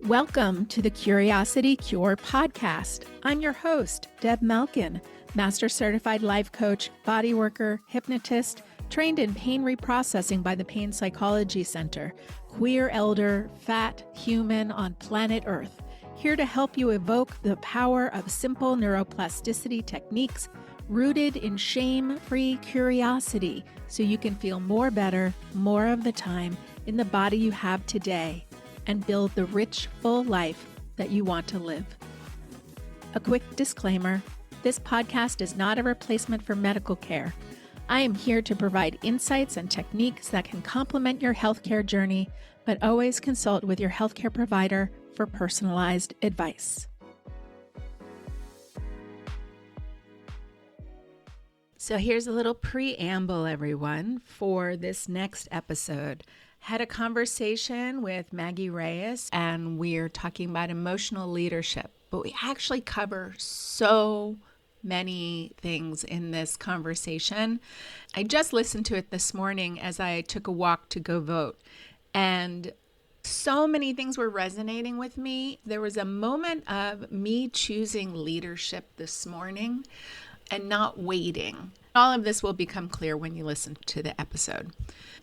Welcome to the Curiosity Cure podcast. I'm your host, Deb Malkin, Master Certified Life Coach, Body Worker, Hypnotist, trained in pain reprocessing by the Pain Psychology Center, queer elder, fat human on planet Earth, here to help you evoke the power of simple neuroplasticity techniques rooted in shame-free curiosity so you can feel more better, more of the time in the body you have today and build the rich, full life that you want to live. A quick disclaimer, this podcast is not a replacement for medical care. I am here to provide insights and techniques that can complement your healthcare journey, but always consult with your healthcare provider for personalized advice. So here's a little preamble, everyone, for this next episode. Had a conversation with Maggie Reyes, and we're talking about emotional leadership, but we actually cover so many things in this conversation. I just listened to it this morning as I took a walk to go vote, and so many things were resonating with me. There was a moment of me choosing leadership this morning and not waiting. All of this will become clear when you listen to the episode.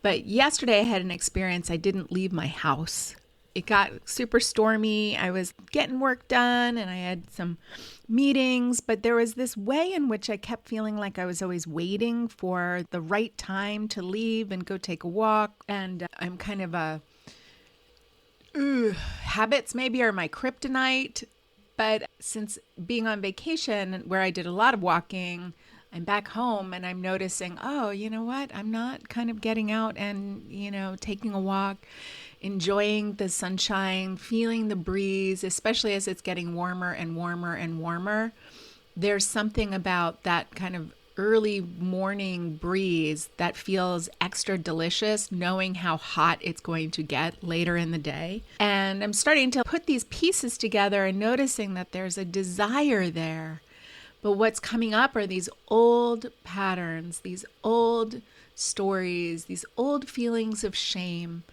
But yesterday I had an experience. I didn't leave my house. It got super stormy. I was getting work done and I had some meetings, but there was this way in which I kept feeling like I was always waiting for the right time to leave and go take a walk. And I'm kind of habits maybe are my kryptonite. But since being on vacation where I did a lot of walking, I'm back home and I'm noticing, oh, you know what? I'm not kind of getting out and, taking a walk, enjoying the sunshine, feeling the breeze, especially as it's getting warmer and warmer and warmer. There's something about that kind of early morning breeze that feels extra delicious, knowing how hot it's going to get later in the day. And I'm starting to put these pieces together and noticing that there's a desire there. But what's coming up are these old patterns, these old stories, these old feelings of shame.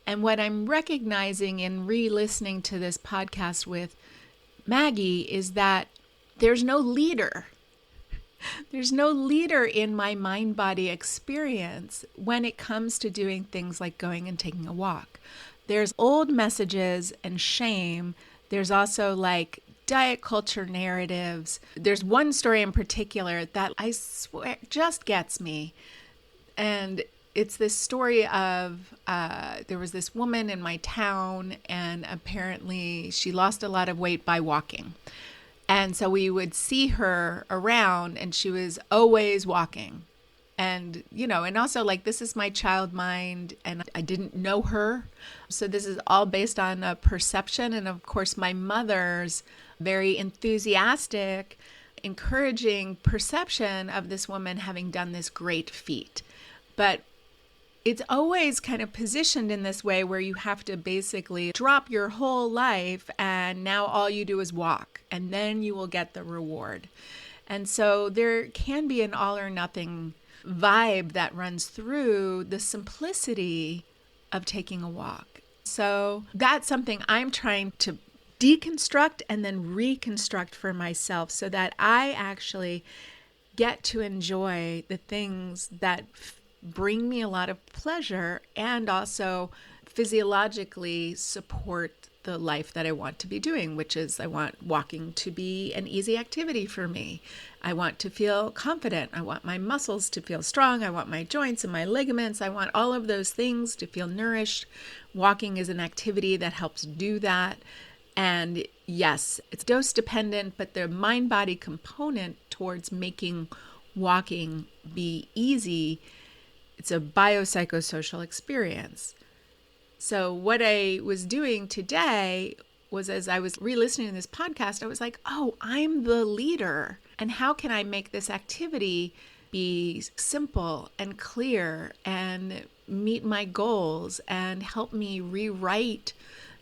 And what I'm recognizing in re-listening to this podcast with Maggie is that there's no leader. There's no leader in my mind-body experience when it comes to doing things like going and taking a walk. There's old messages and shame. There's also like diet culture narratives. There's one story in particular that I swear just gets me. And it's this story of there was this woman in my town, and apparently she lost a lot of weight by walking. And so we would see her around and she was always walking. And, and also like, this is my child mind and I didn't know her. So this is all based on a perception. And of course, my mother's very enthusiastic, encouraging perception of this woman having done this great feat. But it's always kind of positioned in this way where you have to basically drop your whole life and now all you do is walk and then you will get the reward. And so there can be an all or nothing vibe that runs through the simplicity of taking a walk. So that's something I'm trying to deconstruct and then reconstruct for myself so that I actually get to enjoy the things that bring me a lot of pleasure and also physiologically support the life that I want to be doing, which is I want walking to be an easy activity for me. I want to feel confident. I want my muscles to feel strong. I want my joints and my ligaments. I want all of those things to feel nourished. Walking is an activity that helps do that. And yes, it's dose dependent, but the mind-body component towards making walking be easy, it's a biopsychosocial experience. So what I was doing today was, as I was re-listening to this podcast, I was like, oh, I'm the leader. And how can I make this activity be simple and clear and meet my goals and help me rewrite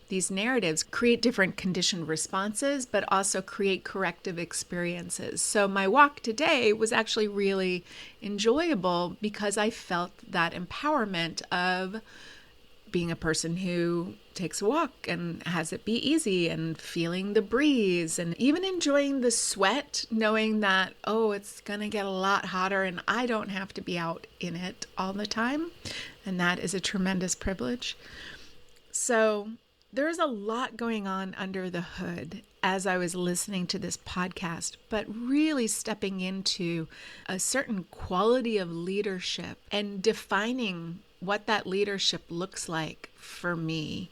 these narratives, create different conditioned responses, but also create corrective experiences. So my walk today was actually really enjoyable because I felt that empowerment of being a person who takes a walk and has it be easy and feeling the breeze and even enjoying the sweat, knowing that, oh, it's going to get a lot hotter and I don't have to be out in it all the time. And that is a tremendous privilege. So there's a lot going on under the hood as I was listening to this podcast, but really stepping into a certain quality of leadership and defining what that leadership looks like for me,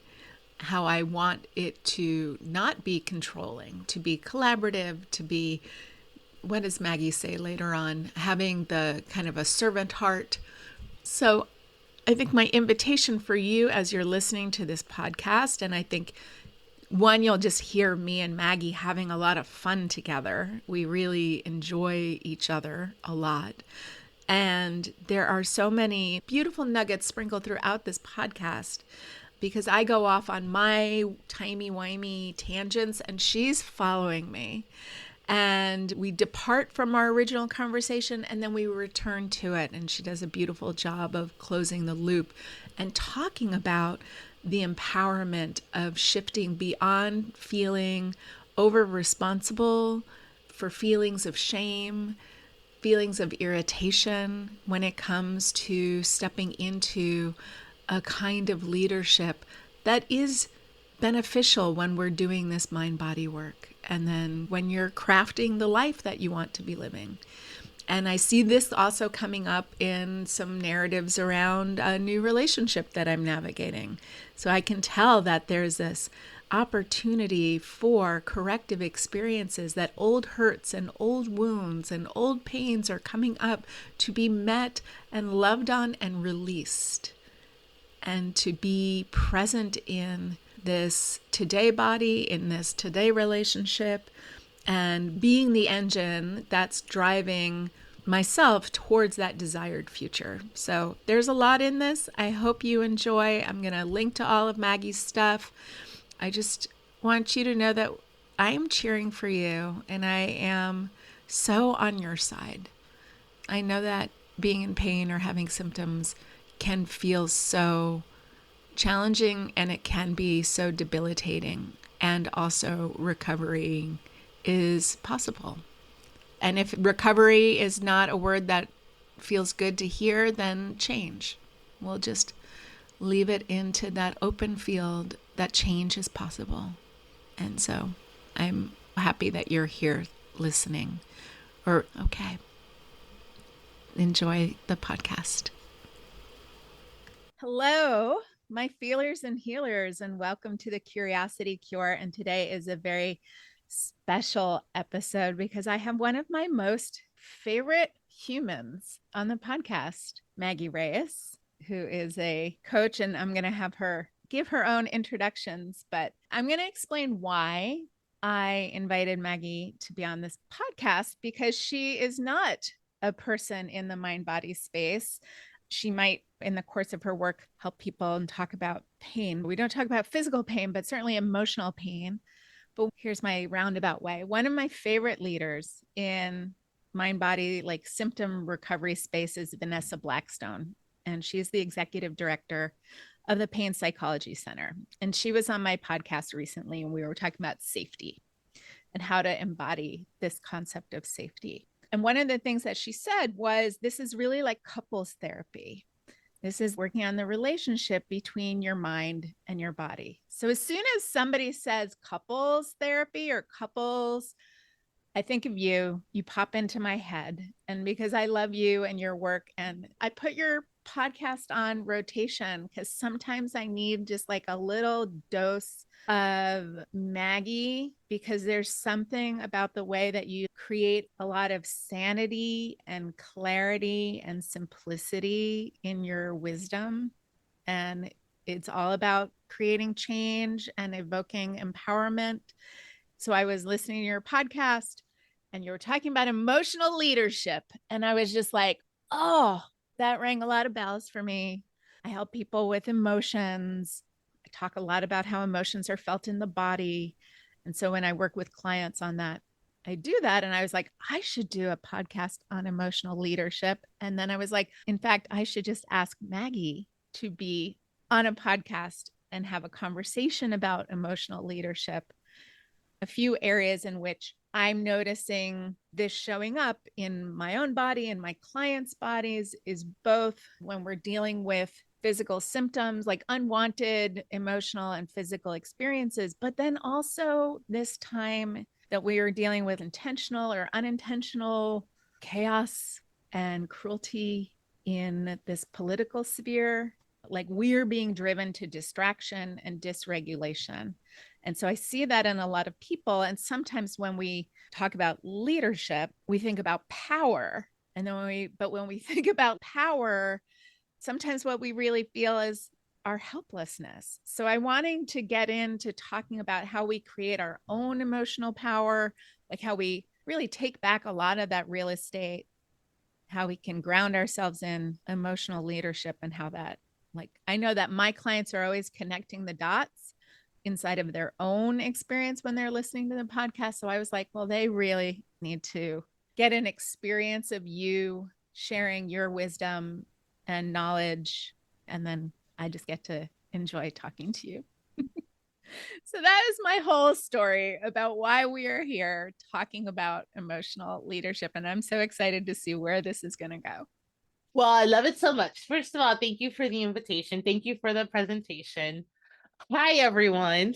how I want it to not be controlling, to be collaborative, to be, what does Maggie say later on, having the kind of a servant heart. So I think my invitation for you as you're listening to this podcast, and I think one, you'll just hear me and Maggie having a lot of fun together. We really enjoy each other a lot. And there are so many beautiful nuggets sprinkled throughout this podcast because I go off on my timey-wimey tangents and she's following me. And we depart from our original conversation and then we return to it. And she does a beautiful job of closing the loop and talking about the empowerment of shifting beyond feeling over responsible for feelings of shame, feelings of irritation when it comes to stepping into a kind of leadership that is beneficial when we're doing this mind-body work. And then when you're crafting the life that you want to be living. And I see this also coming up in some narratives around a new relationship that I'm navigating. So I can tell that there's this opportunity for corrective experiences, that old hurts and old wounds and old pains are coming up to be met and loved on and released. And to be present in this today body, in this today relationship, and being the engine that's driving myself towards that desired future. So there's a lot in this. I hope you enjoy. I'm going to link to all of Maggie's stuff. I just want you to know that I am cheering for you and I am so on your side. I know that being in pain or having symptoms can feel so challenging and it can be so debilitating, and also recovery is possible. And if recovery is not a word that feels good to hear, then change. We'll just leave it into that open field that change is possible. And so I'm happy that you're here listening. Okay. Enjoy the podcast. Hello, my feelers and healers, and welcome to the Curiosity Cure. And today is a very special episode because I have one of my most favorite humans on the podcast, Maggie Reyes, who is a coach, and I'm going to have her give her own introductions, but I'm going to explain why I invited Maggie to be on this podcast, because she is not a person in the mind-body space. She might, in the course of her work, help people and talk about pain. We don't talk about physical pain, but certainly emotional pain. But here's my roundabout way. One of my favorite leaders in mind-body, like symptom recovery space, is Vanessa Blackstone. And she's the executive director of the Pain Psychology Center. And she was on my podcast recently, and we were talking about safety and how to embody this concept of safety. And one of the things that she said was, this is really like couples therapy. This is working on the relationship between your mind and your body. So as soon as somebody says couples therapy or couples, I think of you pop into my head. And because I love you and your work, and I put your podcast on rotation because sometimes I need just like a little dose of Maggie, because there's something about the way that you create a lot of sanity and clarity and simplicity in your wisdom. And it's all about creating change and evoking empowerment. So I was listening to your podcast and you were talking about emotional leadership. And I was just like, oh, that rang a lot of bells for me. I help people with emotions. I talk a lot about how emotions are felt in the body. And so when I work with clients on that, I do that. And I was like, I should do a podcast on emotional leadership. And then I was like, in fact, I should just ask Maggie to be on a podcast and have a conversation about emotional leadership, a few areas in which I'm noticing this showing up in my own body and my clients' bodies is both when we're dealing with physical symptoms, like unwanted emotional and physical experiences, but then also this time that we are dealing with intentional or unintentional chaos and cruelty in this political sphere. Like we're being driven to distraction and dysregulation. And so I see that in a lot of people. And sometimes when we talk about leadership, we think about power. And then when we think about power, sometimes what we really feel is our helplessness. So I'm wanting to get into talking about how we create our own emotional power, like how we really take back a lot of that real estate, how we can ground ourselves in emotional leadership, and how that, like, I know that my clients are always connecting the dots inside of their own experience when they're listening to the podcast. So I was like, well, they really need to get an experience of you sharing your wisdom and knowledge. And then I just get to enjoy talking to you. So that is my whole story about why we are here talking about emotional leadership. And I'm so excited to see where this is going to go. Well, I love it so much. First of all, thank you for the invitation. Thank you for the presentation. Hi, everyone.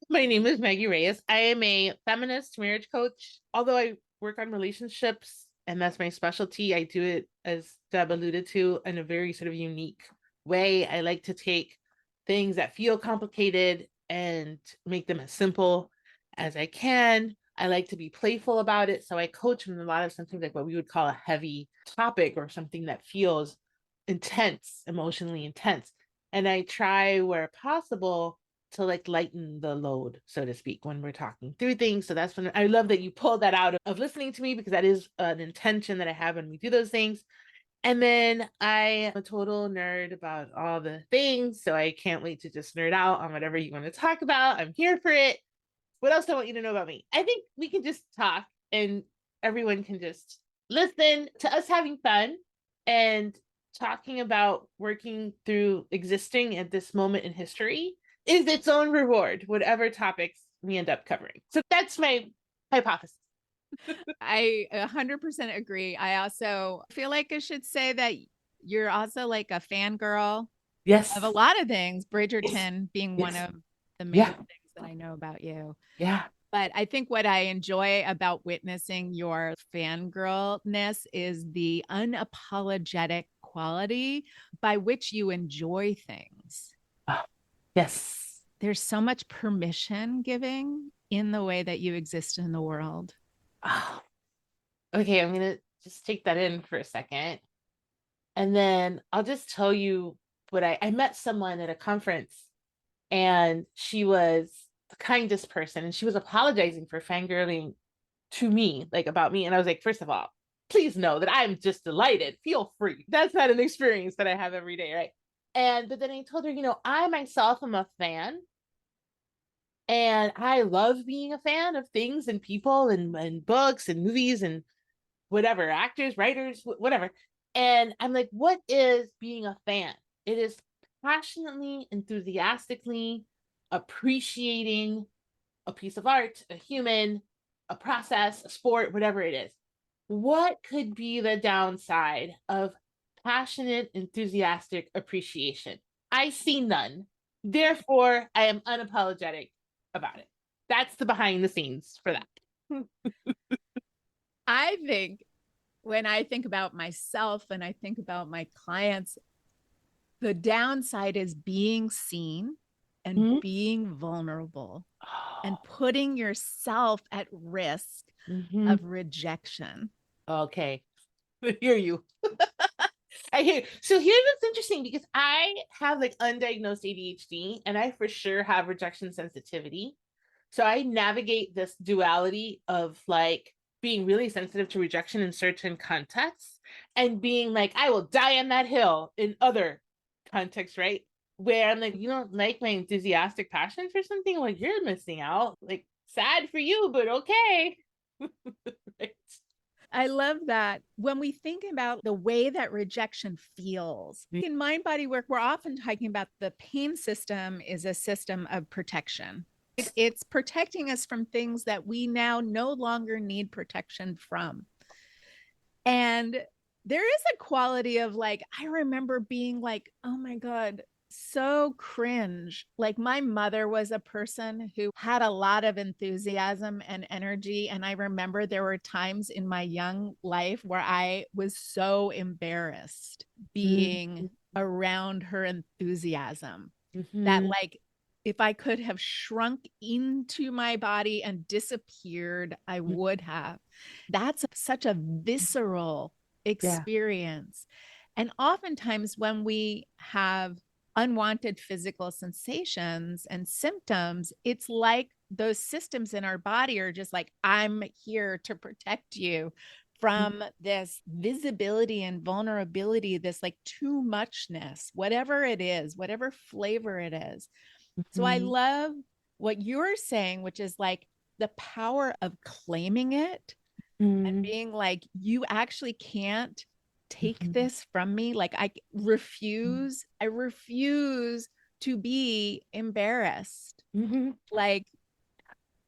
My name is Maggie Reyes. I am a feminist marriage coach. Although I work on relationships and that's my specialty, I do it, as Deb alluded to, in a very sort of unique way. I like to take things that feel complicated and make them as simple as I can. I like to be playful about it. So I coach on a lot of something like what we would call a heavy topic or something that feels intense, emotionally intense. And I try where possible to like lighten the load, so to speak, when we're talking through things. So that's when I love that you pulled that out of listening to me, because that is an intention that I have when we do those things. And then I am a total nerd about all the things. So I can't wait to just nerd out on whatever you want to talk about. I'm here for it. What else do I want you to know about me? I think we can just talk and everyone can just listen to us having fun and talking about working through existing at this moment in history is its own reward, whatever topics we end up covering. So that's my hypothesis. I 100% agree. I also feel like I should say that you're also like a fangirl Yes. of a lot of things, Yes. Bridgerton being one Yes. of the main Yeah. things that I know about you. Yeah. But I think what I enjoy about witnessing your fangirlness is the unapologetic quality by which you enjoy things. Oh, yes. There's so much permission giving in the way that you exist in the world. Oh, okay, I'm going to just take that in for a second. And then I'll just tell you what I met someone at a conference, and she was the kindest person, and she was apologizing for fangirling to me, like about me. And I was like, first of all, please know that I'm just delighted. Feel free. That's not an experience that I have every day, right? But then I told her, I myself am a fan. And I love being a fan of things and people and books and movies and whatever, actors, writers, whatever. And I'm like, what is being a fan? It is passionately, enthusiastically appreciating a piece of art, a human, a process, a sport, whatever it is. What could be the downside of passionate, enthusiastic appreciation? I see none. Therefore, I am unapologetic about it. That's the behind the scenes for that. I think when I think about myself and I think about my clients, the downside is being seen and Mhm. being vulnerable and putting yourself at risk Mhm. of rejection. Okay. I hear you. I hear. So here's what's interesting, because I have like undiagnosed ADHD and I for sure have rejection sensitivity. So I navigate this duality of like being really sensitive to rejection in certain contexts and being like, I will die on that hill in other contexts, right? Where I'm like, you don't like my enthusiastic passion for something? Like, you're missing out. Like, sad for you, but okay. Right? I love that. When we think about the way that rejection feels in mind body work, we're often talking about the pain system is a system of protection. It's protecting us from things that we now no longer need protection from. And there is a quality of like, I remember being like, oh my God, so cringe. Like my mother was a person who had a lot of enthusiasm and energy. And I remember there were times in my young life where I was so embarrassed being around her enthusiasm that like if I could have shrunk into my body and disappeared, I would have. That's such a visceral experience. And oftentimes, when we have unwanted physical sensations and symptoms, it's like those systems in our body are just like, I'm here to protect you from this visibility and vulnerability, this like too muchness, whatever it is, whatever flavor it is. So I love what you're saying, which is like the power of claiming it and being like, you actually can't take this from me. Like I refuse to be embarrassed. Like,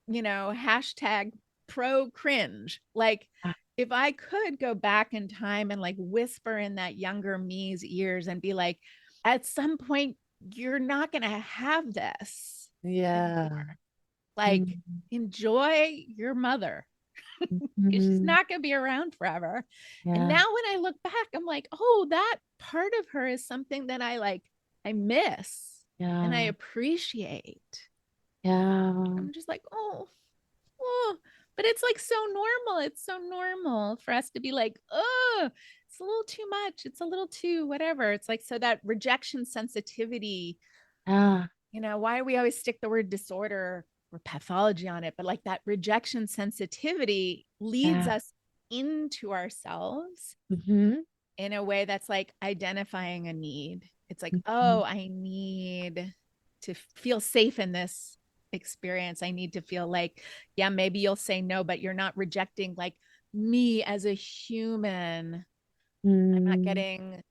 hashtag pro cringe. Like if I could go back in time and like whisper in that younger me's ears and be like, at some point, you're not going to have this. Yeah. Like, enjoy your mother. She's not going to be around forever. And now when I look back, I'm like, oh, that part of her is something that I miss and I appreciate. I'm just like, oh, but it's like so normal. It's so normal for us to be like, oh, it's a little too much. It's a little too whatever. It's like, so that rejection sensitivity, why do we always stick the word disorder or pathology on it? But like that rejection sensitivity leads us into ourselves in a way that's like identifying a need. It's like, oh, I need to feel safe in this experience. I need to feel like, yeah, maybe you'll say no, but you're not rejecting like me as a human. I'm not getting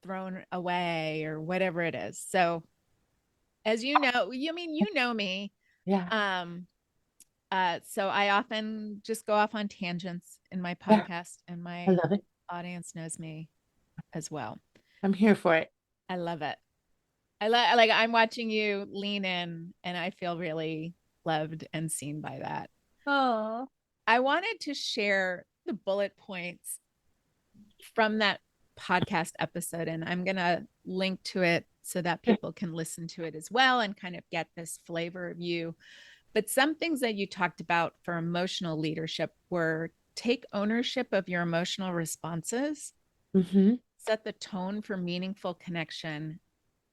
thrown away or whatever it is. So as you know, you know me. So I often just go off on tangents in my podcast, and my audience knows me as well. I'm here for it. I love it. Like I'm watching you lean in, and I feel really loved and seen by that. Oh, I wanted to share the bullet points from that podcast episode, and I'm going to link to it so that people can listen to it as well and kind of get this flavor of you. But some things that you talked about for emotional leadership were take ownership of your emotional responses, set the tone for meaningful connection,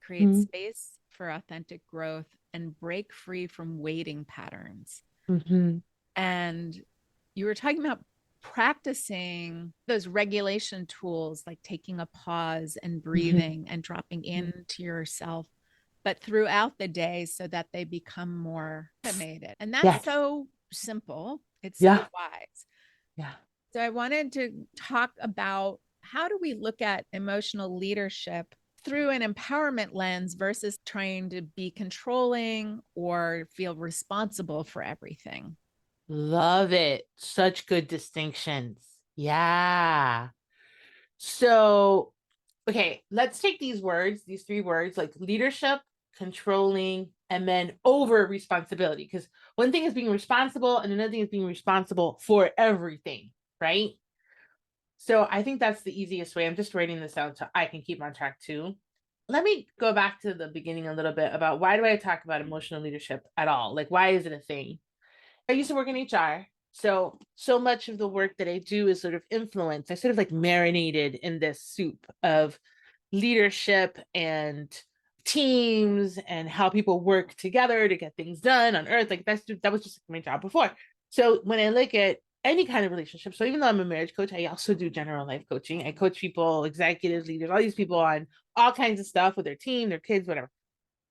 create space for authentic growth, and break free from waiting patterns. And you were talking about practicing those regulation tools, like taking a pause and breathing and dropping into yourself, but throughout the day so that they become more automated. And that's so simple. It's so wise. So I wanted to talk about how do we look at emotional leadership through an empowerment lens versus trying to be controlling or feel responsible for everything. Love it. Such good distinctions. Yeah. So, okay, let's take these three words, like leadership, controlling, and then over responsibility. Because one thing is being responsible, and another thing is being responsible for everything, right? So I think that's the easiest way. I'm just writing this out so I can keep on track too. Let me go back to the beginning a little bit about why do I talk about emotional leadership at all? Like, why is it a thing? I used to work in HR. So much of the work that I do is sort of influence. I sort of like marinated in this soup of leadership and teams and how people work together to get things done on earth. Like that was just my job before. So when I look at any kind of relationship, so even though I'm a marriage coach, I also do general life coaching. I coach people, executives, leaders, all these people on all kinds of stuff with their team, their kids, whatever.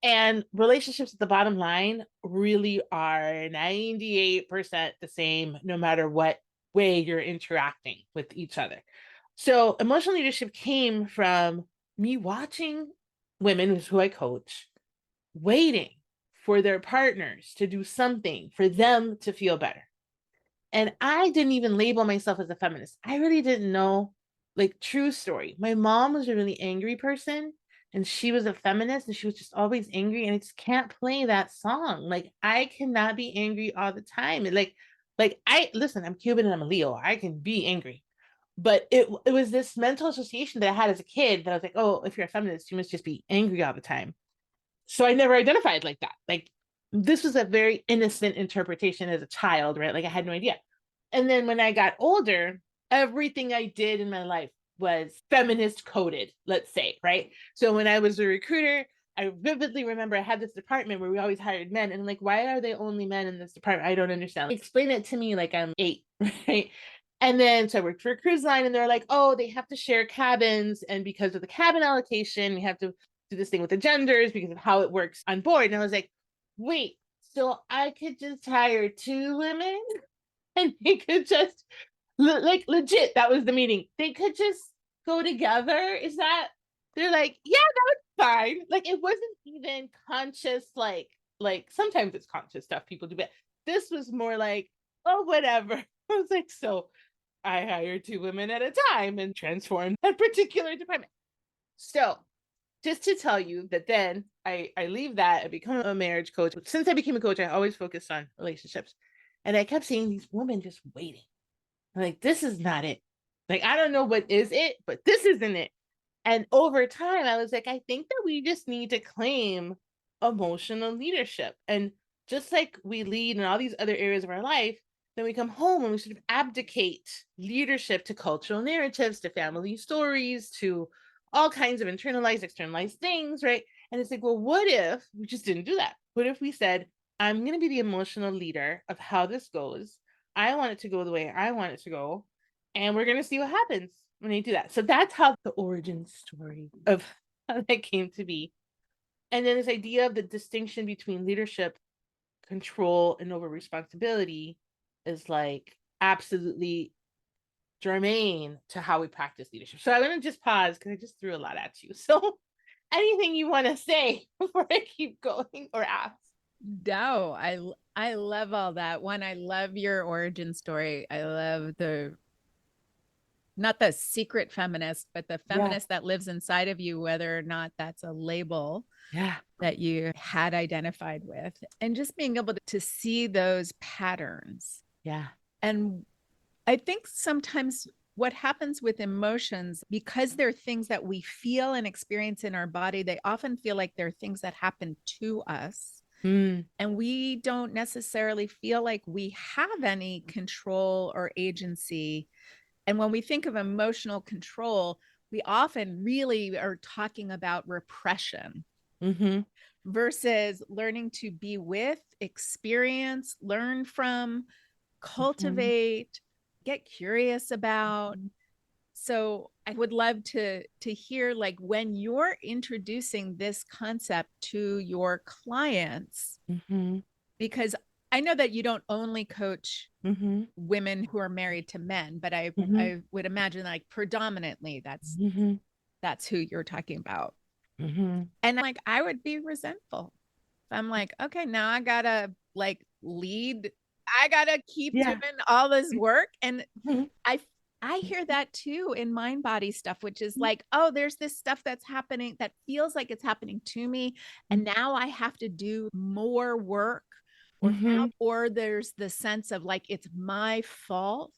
And relationships at the bottom line really are 98% the same, no matter what way you're interacting with each other. So emotional leadership came from me watching women who I coach waiting for their partners to do something for them to feel better. And I didn't even label myself as a feminist. I really didn't know. Like, true story. My mom was a really angry person and she was a feminist and she was just always angry. And I just can't play that song. Like, I cannot be angry all the time. And I listen, I'm Cuban and I'm a Leo. I can be angry. But it was this mental association that I had as a kid that I was like, oh, if you're a feminist, you must just be angry all the time. So I never identified like that. Like, this was a very innocent interpretation as a child, right? Like, I had no idea. And then when I got older, everything I did in my life was feminist coded, let's say, right? So when I was a recruiter, I vividly remember I had this department where we always hired men. And I'm like, why are they only men in this department? I don't understand. Explain it to me like I'm 8, right? And then so I worked for a cruise line and they're like, oh, they have to share cabins. And because of the cabin allocation, we have to do this thing with the genders because of how it works on board. And I was like, wait, so I could just hire 2 women and they could just like legit, that was the meeting. They could just go together. Is that they're like, yeah, that was fine. Like, it wasn't even conscious, like sometimes it's conscious stuff people do, but this was more like, oh, whatever. I was like, so I hired 2 women at a time and transformed that particular department. So just to tell you that then I leave that and become a marriage coach. Since I became a coach, I always focused on relationships. And I kept seeing these women just waiting. I'm like, this is not it. Like, I don't know what is it, but this isn't it. And over time, I was like, I think that we just need to claim emotional leadership. And just like we lead in all these other areas of our life, then we come home and we sort of abdicate leadership to cultural narratives, to family stories, to all kinds of internalized, externalized things, right? And it's like, well, what if we just didn't do that? What if we said, I'm going to be the emotional leader of how this goes. I want it to go the way I want it to go. And we're going to see what happens when I do that. So that's how the origin story of how that came to be. And then this idea of the distinction between leadership, control, and over responsibility is like absolutely germane to how we practice leadership. So I'm going to just pause because I just threw a lot at you. So anything you want to say before I keep going or ask? No, I love all that. One, I love your origin story. I love the not the secret feminist, but the feminist that lives inside of you, whether or not that's a label that you had identified with, and just being able to see those patterns. And I think sometimes what happens with emotions, because they're things that we feel and experience in our body, they often feel like they're things that happen to us. And we don't necessarily feel like we have any control or agency. And when we think of emotional control, we often really are talking about repression versus learning to be with, experience, learn from, cultivate, get curious about. So I would love to hear, like, when you're introducing this concept to your clients, because I know that you don't only coach women who are married to men, but I would imagine like predominantly that's who you're talking about. And like, I would be resentful. I'm like, okay, now I gotta like lead. I gotta keep doing all this work. And I hear that too in mind body stuff, which is like, oh, there's this stuff that's happening that feels like it's happening to me. And now I have to do more work. Or there's the sense of like, it's my fault.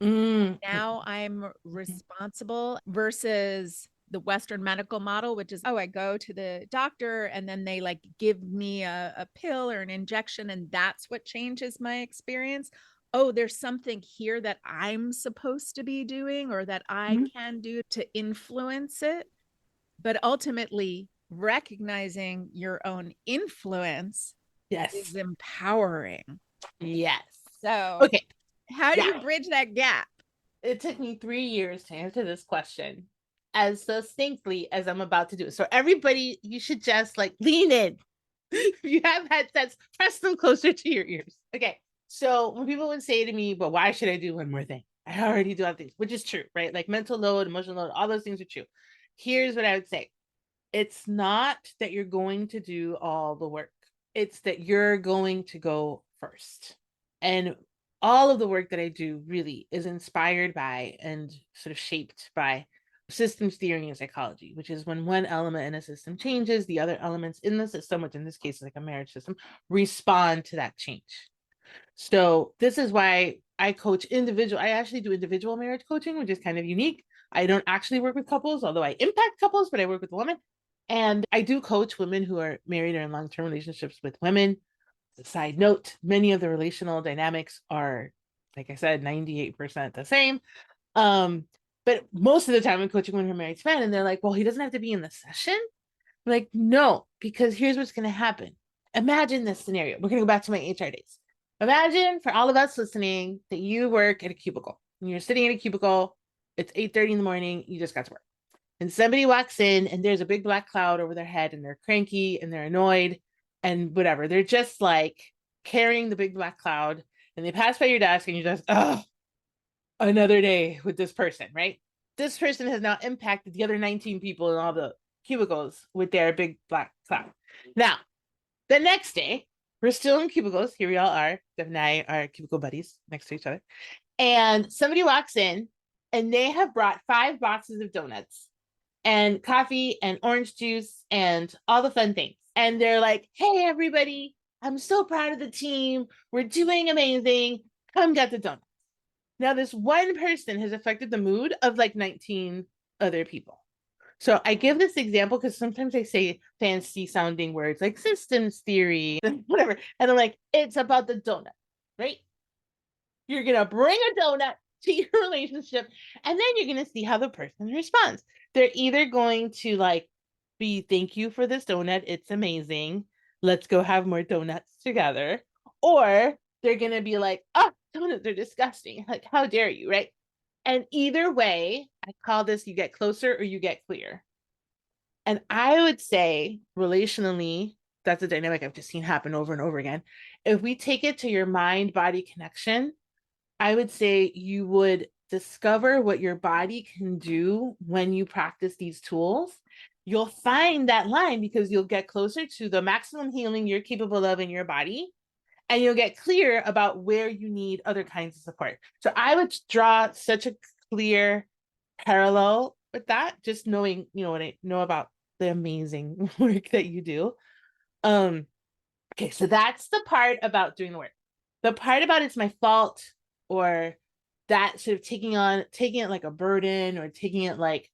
Now I'm responsible versus the Western medical model, which is, oh, I go to the doctor and then they like give me a pill or an injection, and that's what changes my experience. Oh, there's something here that I'm supposed to be doing or that I can do to influence it. But ultimately, recognizing your own influence is empowering. So, Okay. How do you bridge that gap? It took me 3 years to answer this question as succinctly as I'm about to do it. So everybody, you should just like lean in. If you have headsets, press them closer to your ears. Okay. So when people would say to me, but why should I do one more thing? I already do other things, which is true, right? Like mental load, emotional load, all those things are true. Here's what I would say. It's not that you're going to do all the work. It's that you're going to go first. And all of the work that I do really is inspired by and sort of shaped by systems theory and psychology, which is when one element in a system changes, the other elements in the system, which in this case is like a marriage system, respond to that change. So this is why I coach individual. I actually do individual marriage coaching, which is kind of unique. I don't actually work with couples, although I impact couples, but I work with women. And I do coach women who are married or in long-term relationships with women. Side note, many of the relational dynamics are, like I said, 98% the same. Um, but most of the time I'm coaching women who are married to men, and they're like, well, he doesn't have to be in the session. I'm like, no, because here's what's going to happen. Imagine this scenario. We're going to go back to my HR days. Imagine for all of us listening that you work at a cubicle and you're sitting in a cubicle. It's 8:30 in the morning. You just got to work. And somebody walks in and there's a big black cloud over their head and they're cranky and they're annoyed and whatever. They're just like carrying the big black cloud and they pass by your desk and you're just, oh, another day with this person, right? This person has now impacted the other 19 people in all the cubicles with their big black cloud. Now, the next day, we're still in cubicles. Here we all are. Steph and I are cubicle buddies next to each other. And somebody walks in and they have brought 5 boxes of donuts and coffee and orange juice and all the fun things. And they're like, hey, everybody, I'm so proud of the team. We're doing amazing. Come get the donuts. Now, this one person has affected the mood of like 19 other people. So I give this example because sometimes I say fancy sounding words like systems theory, whatever. And I'm like, it's about the donut, right? You're going to bring a donut to your relationship and then you're going to see how the person responds. They're either going to like be, thank you for this donut. It's amazing. Let's go have more donuts together. Or they're going to be like, oh, donuts are disgusting. Like, how dare you, right? And either way, I call this you get closer or you get clear. And I would say relationally, that's a dynamic I've just seen happen over and over again. If we take it to your mind body connection, I would say you would discover what your body can do when you practice these tools. You'll find that line because you'll get closer to the maximum healing you're capable of in your body and you'll get clear about where you need other kinds of support. So I would draw such a clear parallel with that, just knowing, what I know about the amazing work that you do. Okay, so that's the part about doing the work. The part about it's my fault or that sort of taking it like a burden or taking it like,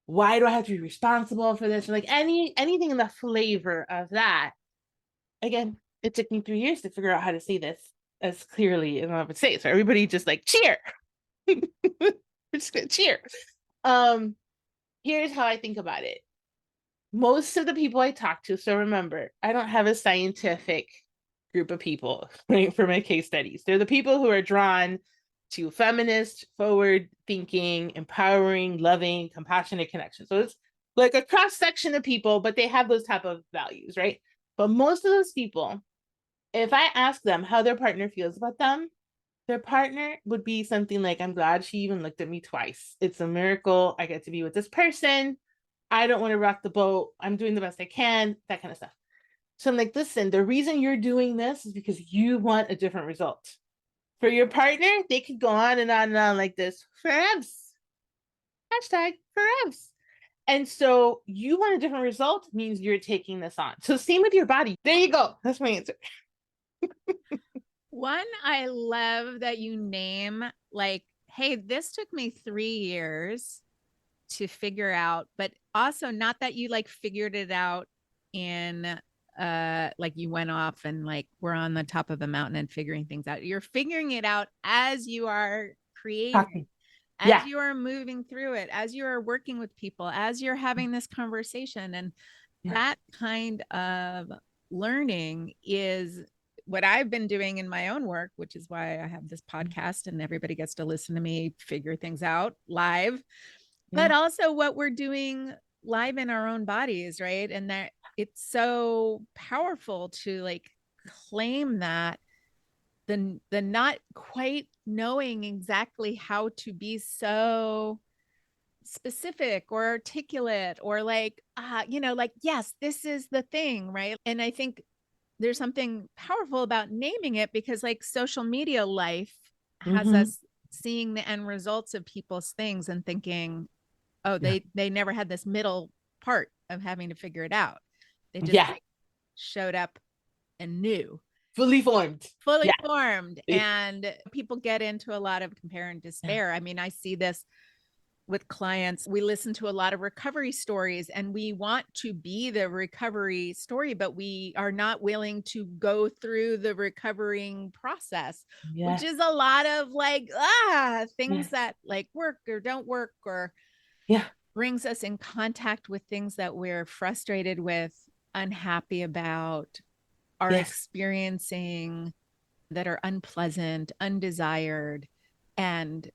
why do I have to be responsible for this? Or like anything in the flavor of that. Again, it took me 3 years to figure out how to say this as clearly as I would say it. So everybody just like cheer. We're just gonna cheer. Here's how I think about it. Most of the people I talk to, so remember, I don't have a scientific group of people, right, for my case studies. They're the people who are drawn to feminist, forward thinking, empowering, loving, compassionate connection. So it's like a cross section of people, but they have those type of values, right? But most of those people, if I ask them how their partner feels about them, their partner would be something like, I'm glad she even looked at me twice. It's a miracle. I get to be with this person. I don't want to rock the boat. I'm doing the best I can, that kind of stuff. So I'm like, listen, the reason you're doing this is because you want a different result. For your partner, they could go on and on and on like this forever. Hashtag forever. And so you want a different result means you're taking this on. So same with your body. There you go. That's my answer. One, I love that you name like, hey, this took me 3 years to figure out, but also not that you like figured it out in like you went off and like we're on the top of a mountain and figuring things out. You're figuring it out as you are creating, as you are moving through it, as you are working with people, as you're having this conversation. And that kind of learning is what I've been doing in my own work, which is why I have this podcast and everybody gets to listen to me figure things out live, but also what we're doing live in our own bodies, right? And that it's so powerful to like claim that the not quite knowing exactly how to be so specific or articulate or like like, yes, this is the thing, right? And I think there's something powerful about naming it, because like social media life has Mm-hmm. us seeing the end results of people's things and thinking, oh, Yeah. they never had this middle part of having to figure it out. They just Yeah. like showed up and knew, Fully formed. fully Yeah. formed. And people get into a lot of compare and Yeah. despair. I mean, I see this with clients. We listen to a lot of recovery stories and we want to be the recovery story, but we are not willing to go through the recovering process, which Yes. is a lot of like, things Yes. that like work or don't work, or Yeah. brings us in contact with things that we're frustrated with, unhappy about, are Yes. experiencing, that are unpleasant, undesired. And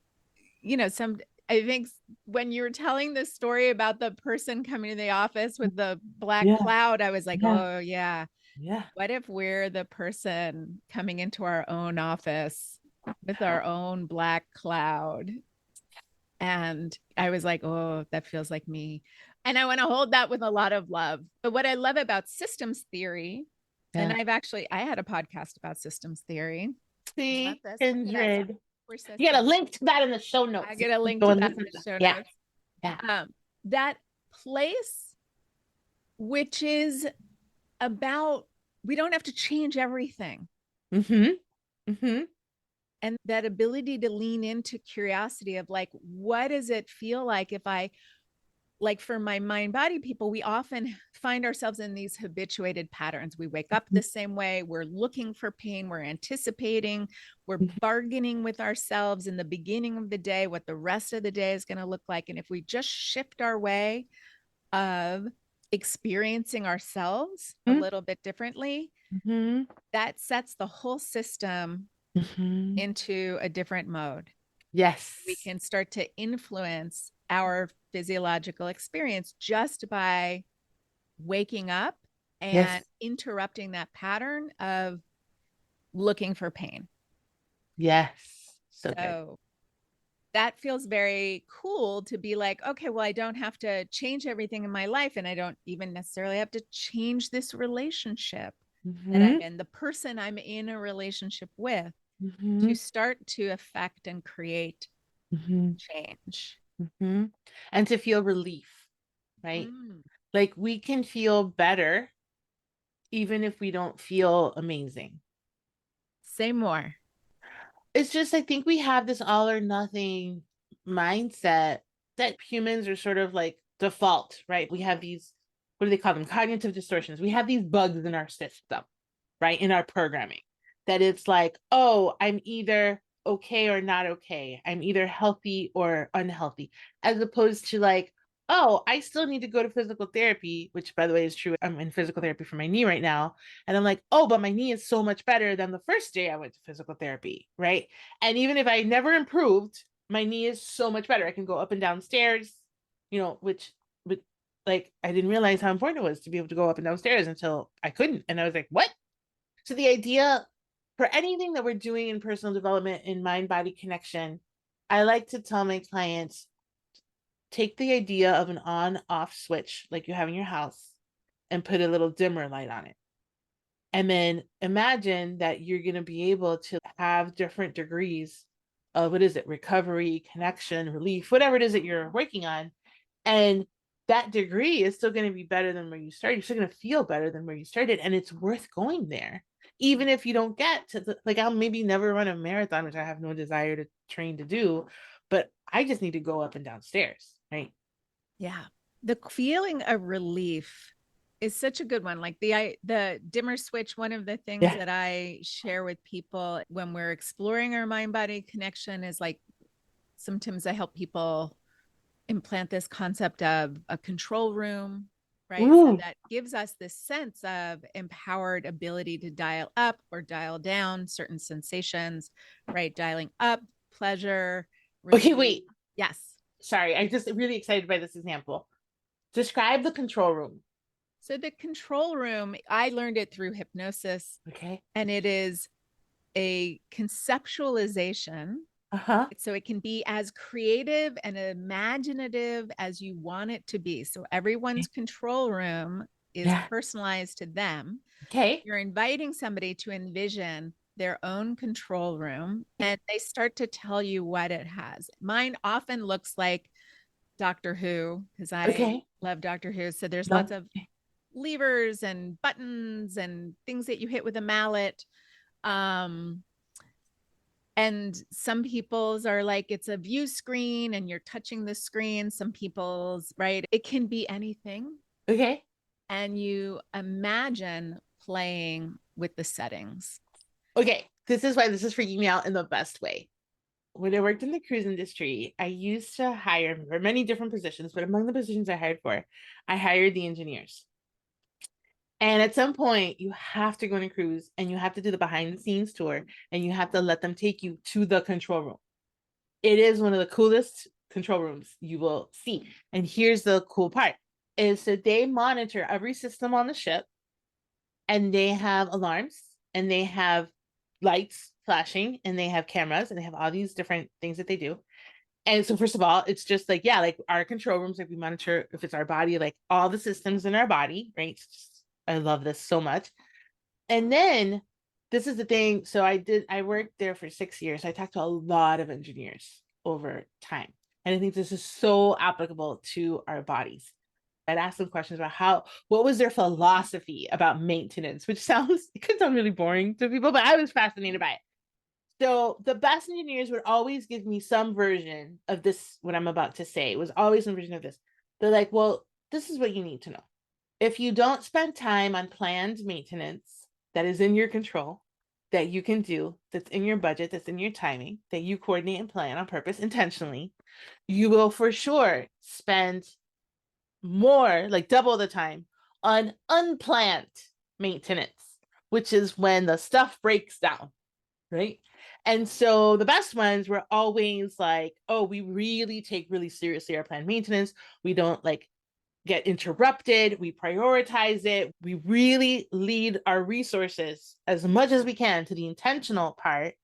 some, I think when you were telling this story about the person coming to the office with the black Yeah. cloud, I was like, Yeah. oh yeah, Yeah. what if we're the person coming into our own office with our own black cloud? And I was like, oh, that feels like me. And I want to hold that with a lot of love. But what I love about systems theory, and Yeah. I had a podcast about systems theory. I love See, this. Look at us. kindred. We're You got systems. a link to that in the show I notes. get a link Go to and that in listen to the that. show Yeah. notes. Yeah. That place, which is about, we don't have to change everything. Mm-hmm. Mm-hmm. And that ability to lean into curiosity of like, what does it feel like if I, like for my mind body people, we often find ourselves in these habituated patterns. We wake up the same way. We're looking for pain. We're anticipating. We're bargaining with ourselves in the beginning of the day, what the rest of the day is going to look like. And if we just shift our way of experiencing ourselves a little bit differently, Mm-hmm. that sets the whole system Mm-hmm. into a different mode. We Yes. can start to influence our physiological experience just by waking up and Yes. interrupting that pattern of looking for pain. Yes. So good. So that feels very cool to be like, okay, well, I don't have to change everything in my life. And I don't even necessarily have to change this relationship that Mm-hmm. I'm in, the person I'm in a relationship with, Mm-hmm. to start to affect and create Mm-hmm. change. Mm-hmm. And to feel relief, right? Mm. Like we can feel better even if we don't feel amazing. Say more. It's just, I think we have this all or nothing mindset that humans are sort of like default, right? We have these, what do they call them? Cognitive distortions. We have these bugs in our system, right? In our programming, that it's like, oh, I'm either okay or not okay. I'm either healthy or unhealthy, as opposed to like, oh, I still need to go to physical therapy, which by the way is true. I'm in physical therapy for my knee right now. And I'm like, oh, but my knee is so much better than the first day I went to physical therapy, right? And even if I never improved, my knee is so much better. I can go up and down stairs, which like I didn't realize how important it was to be able to go up and down stairs until I couldn't. And I was like, what? So the idea for anything that we're doing in personal development in mind body connection, I like to tell my clients, take the idea of an on off switch like you have in your house and put a little dimmer light on it. And then imagine that you're going to be able to have different degrees of, what is it, recovery, connection, relief, whatever it is that you're working on. And that degree is still going to be better than where you started. You're still going to feel better than where you started. And it's worth going there. Even if you don't get to like, I'll maybe never run a marathon, which I have no desire to train to do, but I just need to go up and down stairs, right? Yeah. The feeling of relief is such a good one. Like the dimmer switch, one of the things Yeah. that I share with people when we're exploring our mind body connection is like, sometimes I help people implant this concept of a control room, right? So Ooh. that gives us this sense of empowered ability to dial up or dial down certain sensations, right? Dialing up pleasure, Okay, relief. wait. Yes. Sorry, I'm just really excited by this example. Describe the control room. So the control room, I learned it through hypnosis, Okay. and it is a conceptualization. Uh-huh. So it can be as creative and imaginative as you want it to be. So everyone's Okay. control room is Yeah. personalized to them. Okay. You're inviting somebody to envision their own control room, and they start to tell you what it has. Mine often looks like Doctor Who, because I Okay. love Doctor Who. So there's lots No. of levers and buttons and things that you hit with a mallet. Um, and some people's are like it's a view screen and you're touching the screen. Some people's, right? It can be anything. Okay. And you imagine playing with the settings. Okay. This is why this is freaking me out in the best way. When I worked in the cruise industry, I used to hire for many different positions, but among the positions I hired for, I hired the engineers. And at some point, you have to go on a cruise and you have to do the behind the scenes tour and you have to let them take you to the control room. It is one of the coolest control rooms you will see. And here's the cool part is that they monitor every system on the ship and they have alarms and they have lights flashing and they have cameras and they have all these different things that they do. And so first of all, it's just like, yeah, like our control rooms, like we monitor if it's our body, like all the systems in our body, right? Just, I love this so much. And then this is the thing. So I worked there for 6 years. I talked to a lot of engineers over time. And I think this is so applicable to our bodies. I'd ask them questions about what was their philosophy about maintenance, which sounds, it could sound really boring to people, but I was fascinated by it. So the best engineers would always give me some version of this, what I'm about to say. It was always some version of this. They're like, well, this is what you need to know. If you don't spend time on planned maintenance that is in your control, that you can do, that's in your budget, that's in your timing, that you coordinate and plan on purpose intentionally, you will for sure spend more, like double the time, on unplanned maintenance, which is when the stuff breaks down, right? And so the best ones were always like, oh, we really take really seriously our planned maintenance. We don't like get interrupted. We prioritize it. We really lead our resources as much as we can to the intentional part,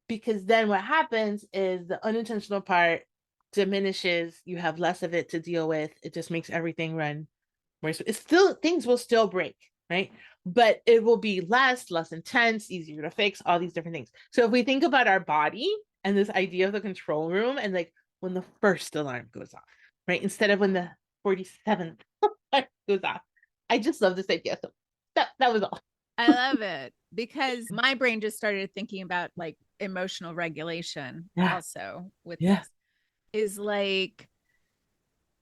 because then what happens is the unintentional part diminishes. You have less of it to deal with. It just makes everything run more. It's still, things will still break, right? But it will be less intense, easier to fix, all these different things. So if we think about our body and this idea of the control room and like when the first alarm goes off, right? Instead of when the 47th alarm goes off. I just love this idea. So that was all. I love it because my brain just started thinking about like emotional regulation Yeah. also with Yeah. this is like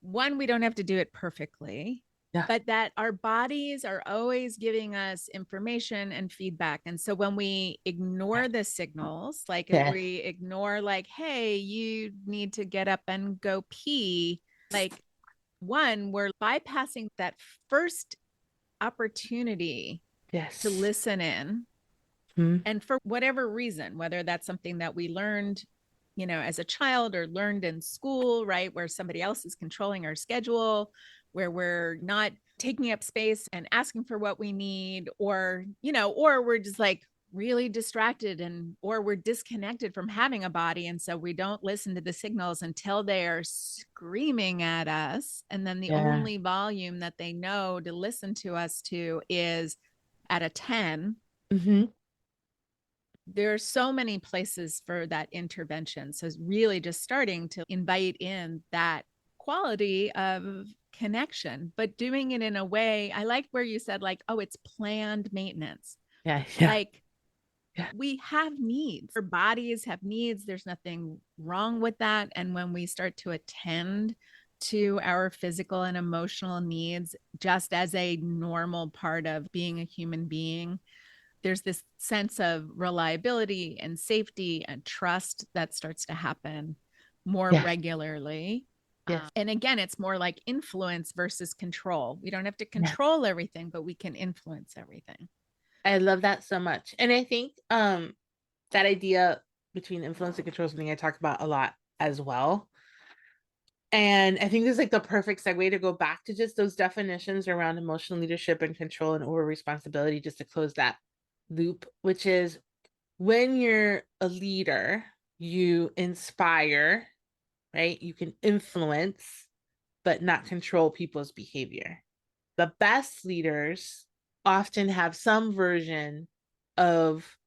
one, we don't have to do it perfectly, Yeah. but that our bodies are always giving us information and feedback. And so when we ignore the signals, like if Yes. we ignore, like, hey, you need to get up and go pee, like one, we're bypassing that first opportunity to Yes. listen in. Hmm. And for whatever reason, whether that's something that we learned, as a child or learned in school, right, where somebody else is controlling our schedule, where we're not taking up space and asking for what we need, or we're just like really distracted or we're disconnected from having a body. And so we don't listen to the signals until they are screaming at us. And then the Yeah. only volume that they know to listen to us to is at a 10. Mm-hmm. There are so many places for that intervention. So it's really just starting to invite in that quality of connection, but doing it in a way. I like where you said, like, oh, it's planned maintenance. Yeah. Yeah. Like, Yeah. we have needs. Our bodies have needs. There's nothing wrong with that. And when we start to attend to our physical and emotional needs just as a normal part of being a human being, there's this sense of reliability and safety and trust that starts to happen more Yeah. regularly. Yes. And again, it's more like influence versus control. We don't have to Yeah. control everything, but we can influence everything. I love that so much. And I think that idea between influence and control is something I talk about a lot as well. And I think this is like the perfect segue to go back to just those definitions around emotional leadership and control and over responsibility, just to close that loop, which is when you're a leader, you inspire, right? You can influence, but not control people's behavior. The best leaders often have some version of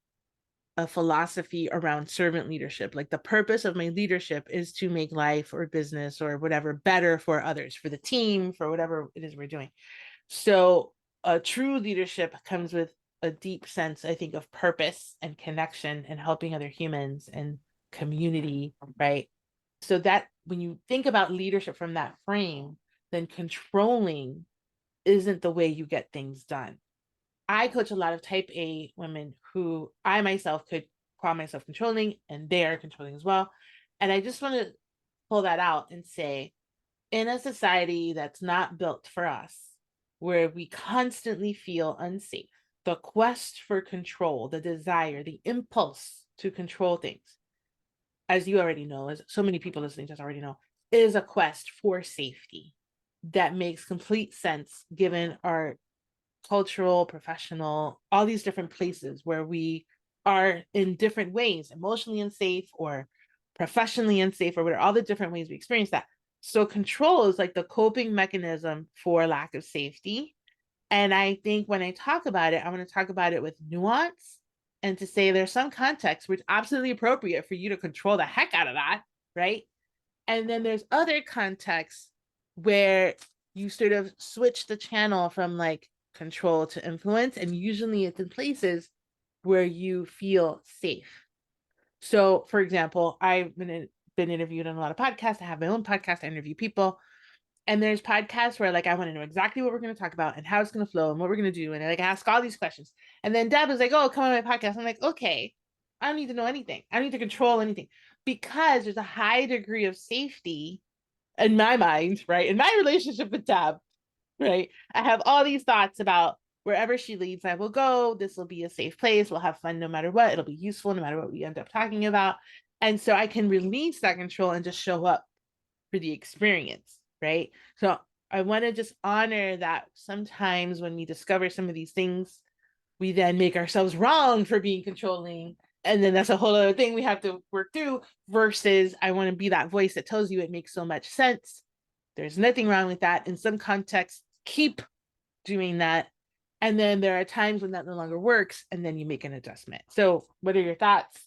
a philosophy around servant leadership. Like the purpose of my leadership is to make life or business or whatever better for others, for the team, for whatever it is we're doing. So a true leadership comes with a deep sense, I think, of purpose and connection and helping other humans and community, right? So that when you think about leadership from that frame, then controlling isn't the way you get things done. I coach a lot of type A women who I myself could call myself controlling, and they are controlling as well. And I just want to pull that out and say, in a society that's not built for us, where we constantly feel unsafe, the quest for control, the desire, the impulse to control things, as you already know, as so many people listening to us already know, is a quest for safety that makes complete sense given our cultural, professional, all these different places where we are in different ways, emotionally unsafe or professionally unsafe, or whatever, all the different ways we experience that. So control is like the coping mechanism for lack of safety. And I think when I talk about it, I want to talk about it with nuance and to say there's some context which is absolutely appropriate for you to control the heck out of that, right? And then there's other contexts where you sort of switch the channel from like control to influence. And usually it's in places where you feel safe. So, for example, I've been interviewed on a lot of podcasts. I have my own podcast. I interview people. And there's podcasts where like I want to know exactly what we're going to talk about and how it's going to flow and what we're going to do. And I like ask all these questions. And then Deb is like, "Oh, come on my podcast." I'm like, "Okay, I don't need to know anything. I don't need to control anything." Because there's a high degree of safety in my mind, right? In my relationship with Deb, right? I have all these thoughts about wherever she leads, I will go. This will be a safe place. We'll have fun no matter what. It'll be useful no matter what we end up talking about. And so I can release that control and just show up for the experience, right? So I want to just honor that sometimes when we discover some of these things, we then make ourselves wrong for being controlling. And then that's a whole other thing we have to work through versus I want to be that voice that tells you it makes so much sense. There's nothing wrong with that. In some contexts, keep doing that. And then there are times when that no longer works, and then you make an adjustment. So what are your thoughts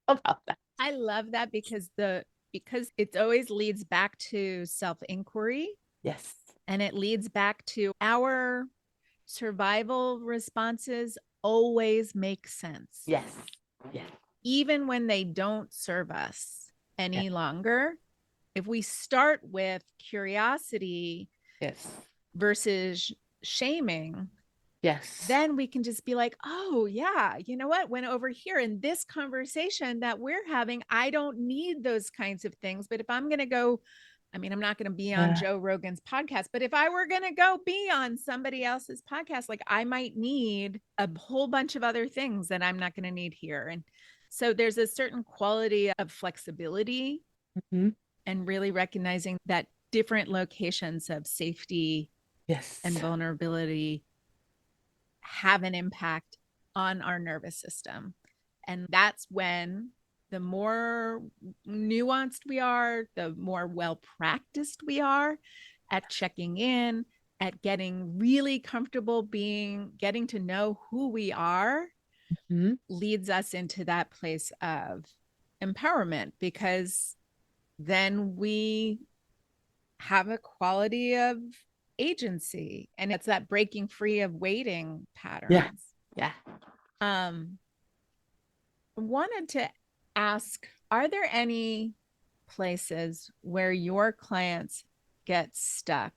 about that? I love that because it always leads back to self-inquiry, Yes. and it leads back to our survival responses always make sense. Yes. Yes. Even when they don't serve us any Yes. longer. If we start with curiosity Yes. versus shaming, Yes. then we can just be like, "Oh, yeah, you know what? When over here in this conversation that we're having, I don't need those kinds of things. But if I'm going to go, I mean, I'm not going to be on Joe Rogan's podcast, but if I were going to go be on somebody else's podcast, like I might need a whole bunch of other things that I'm not going to need here." And so there's a certain quality of flexibility and really recognizing that different locations of safety Yes. and vulnerability have an impact on our nervous system. And that's when the more nuanced we are, the more well practiced we are at checking in, at getting really comfortable getting to know who we are, leads us into that place of empowerment, because then we have a quality of agency, and it's that breaking free of waiting patterns. Yeah. Wanted to ask, are there any places where your clients get stuck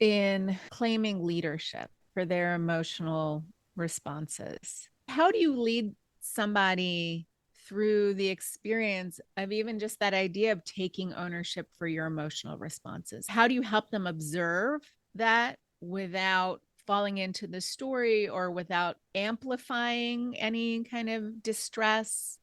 in claiming leadership for their emotional responses? How do you lead somebody through the experience of even just that idea of taking ownership for your emotional responses? How do you help them observe that without falling into the story or without amplifying any kind of distress?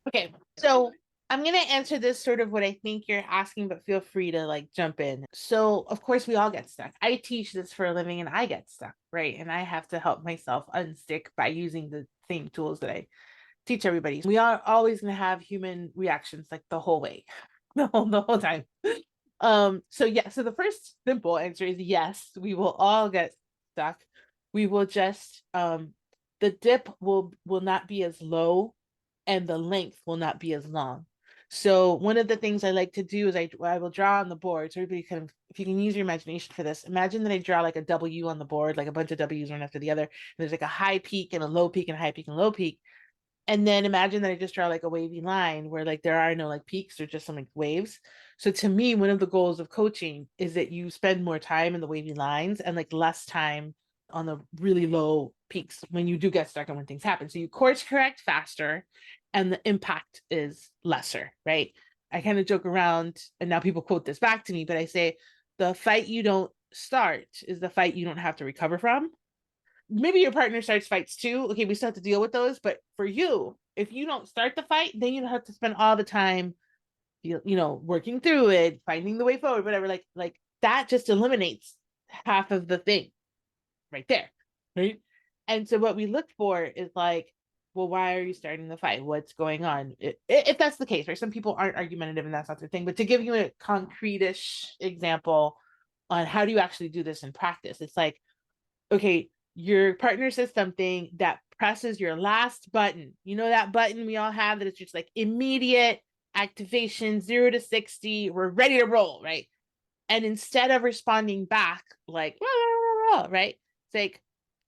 Okay, so I'm going to answer this sort of what I think you're asking, but feel free to like jump in. So, of course, we all get stuck. I teach this for a living and I get stuck, right? And I have to help myself unstick by using the same tools that I teach everybody. We are always going to have human reactions like the whole way, the whole time. So yeah, so the first simple answer is yes, we will all get stuck. We will just the dip will not be as low and the length will not be as long. So one of the things I like to do is I will draw on the board. So everybody kind of, if you can use your imagination for this, imagine that I draw like a W on the board, like a bunch of W's one after the other. And there's like a high peak and a low peak and a high peak and low peak. And then imagine that I just draw like a wavy line where like there are no like peaks or just some like waves. So to me, one of the goals of coaching is that you spend more time in the wavy lines and like less time on the really low peaks when you do get stuck and when things happen. So you course correct faster and the impact is lesser, right? I kind of joke around and now people quote this back to me, but I say the fight you don't start is the fight you don't have to recover from. Maybe your partner starts fights too. Okay, we still have to deal with those. But for you, if you don't start the fight, then you don't have to spend all the time, working through it, finding the way forward, whatever. Like that just eliminates half of the thing right there, right? And so what we look for is like, well, why are you starting the fight? What's going on? If that's the case, right? Some people aren't argumentative and that's not their thing. But to give you a concrete-ish example on how do you actually do this in practice, it's like, okay, your partner says something that presses your last button. You know that button we all have that it's just like immediate activation, 0 to 60, we're ready to roll, right? And instead of responding back like, rah, rah, rah, right? It's like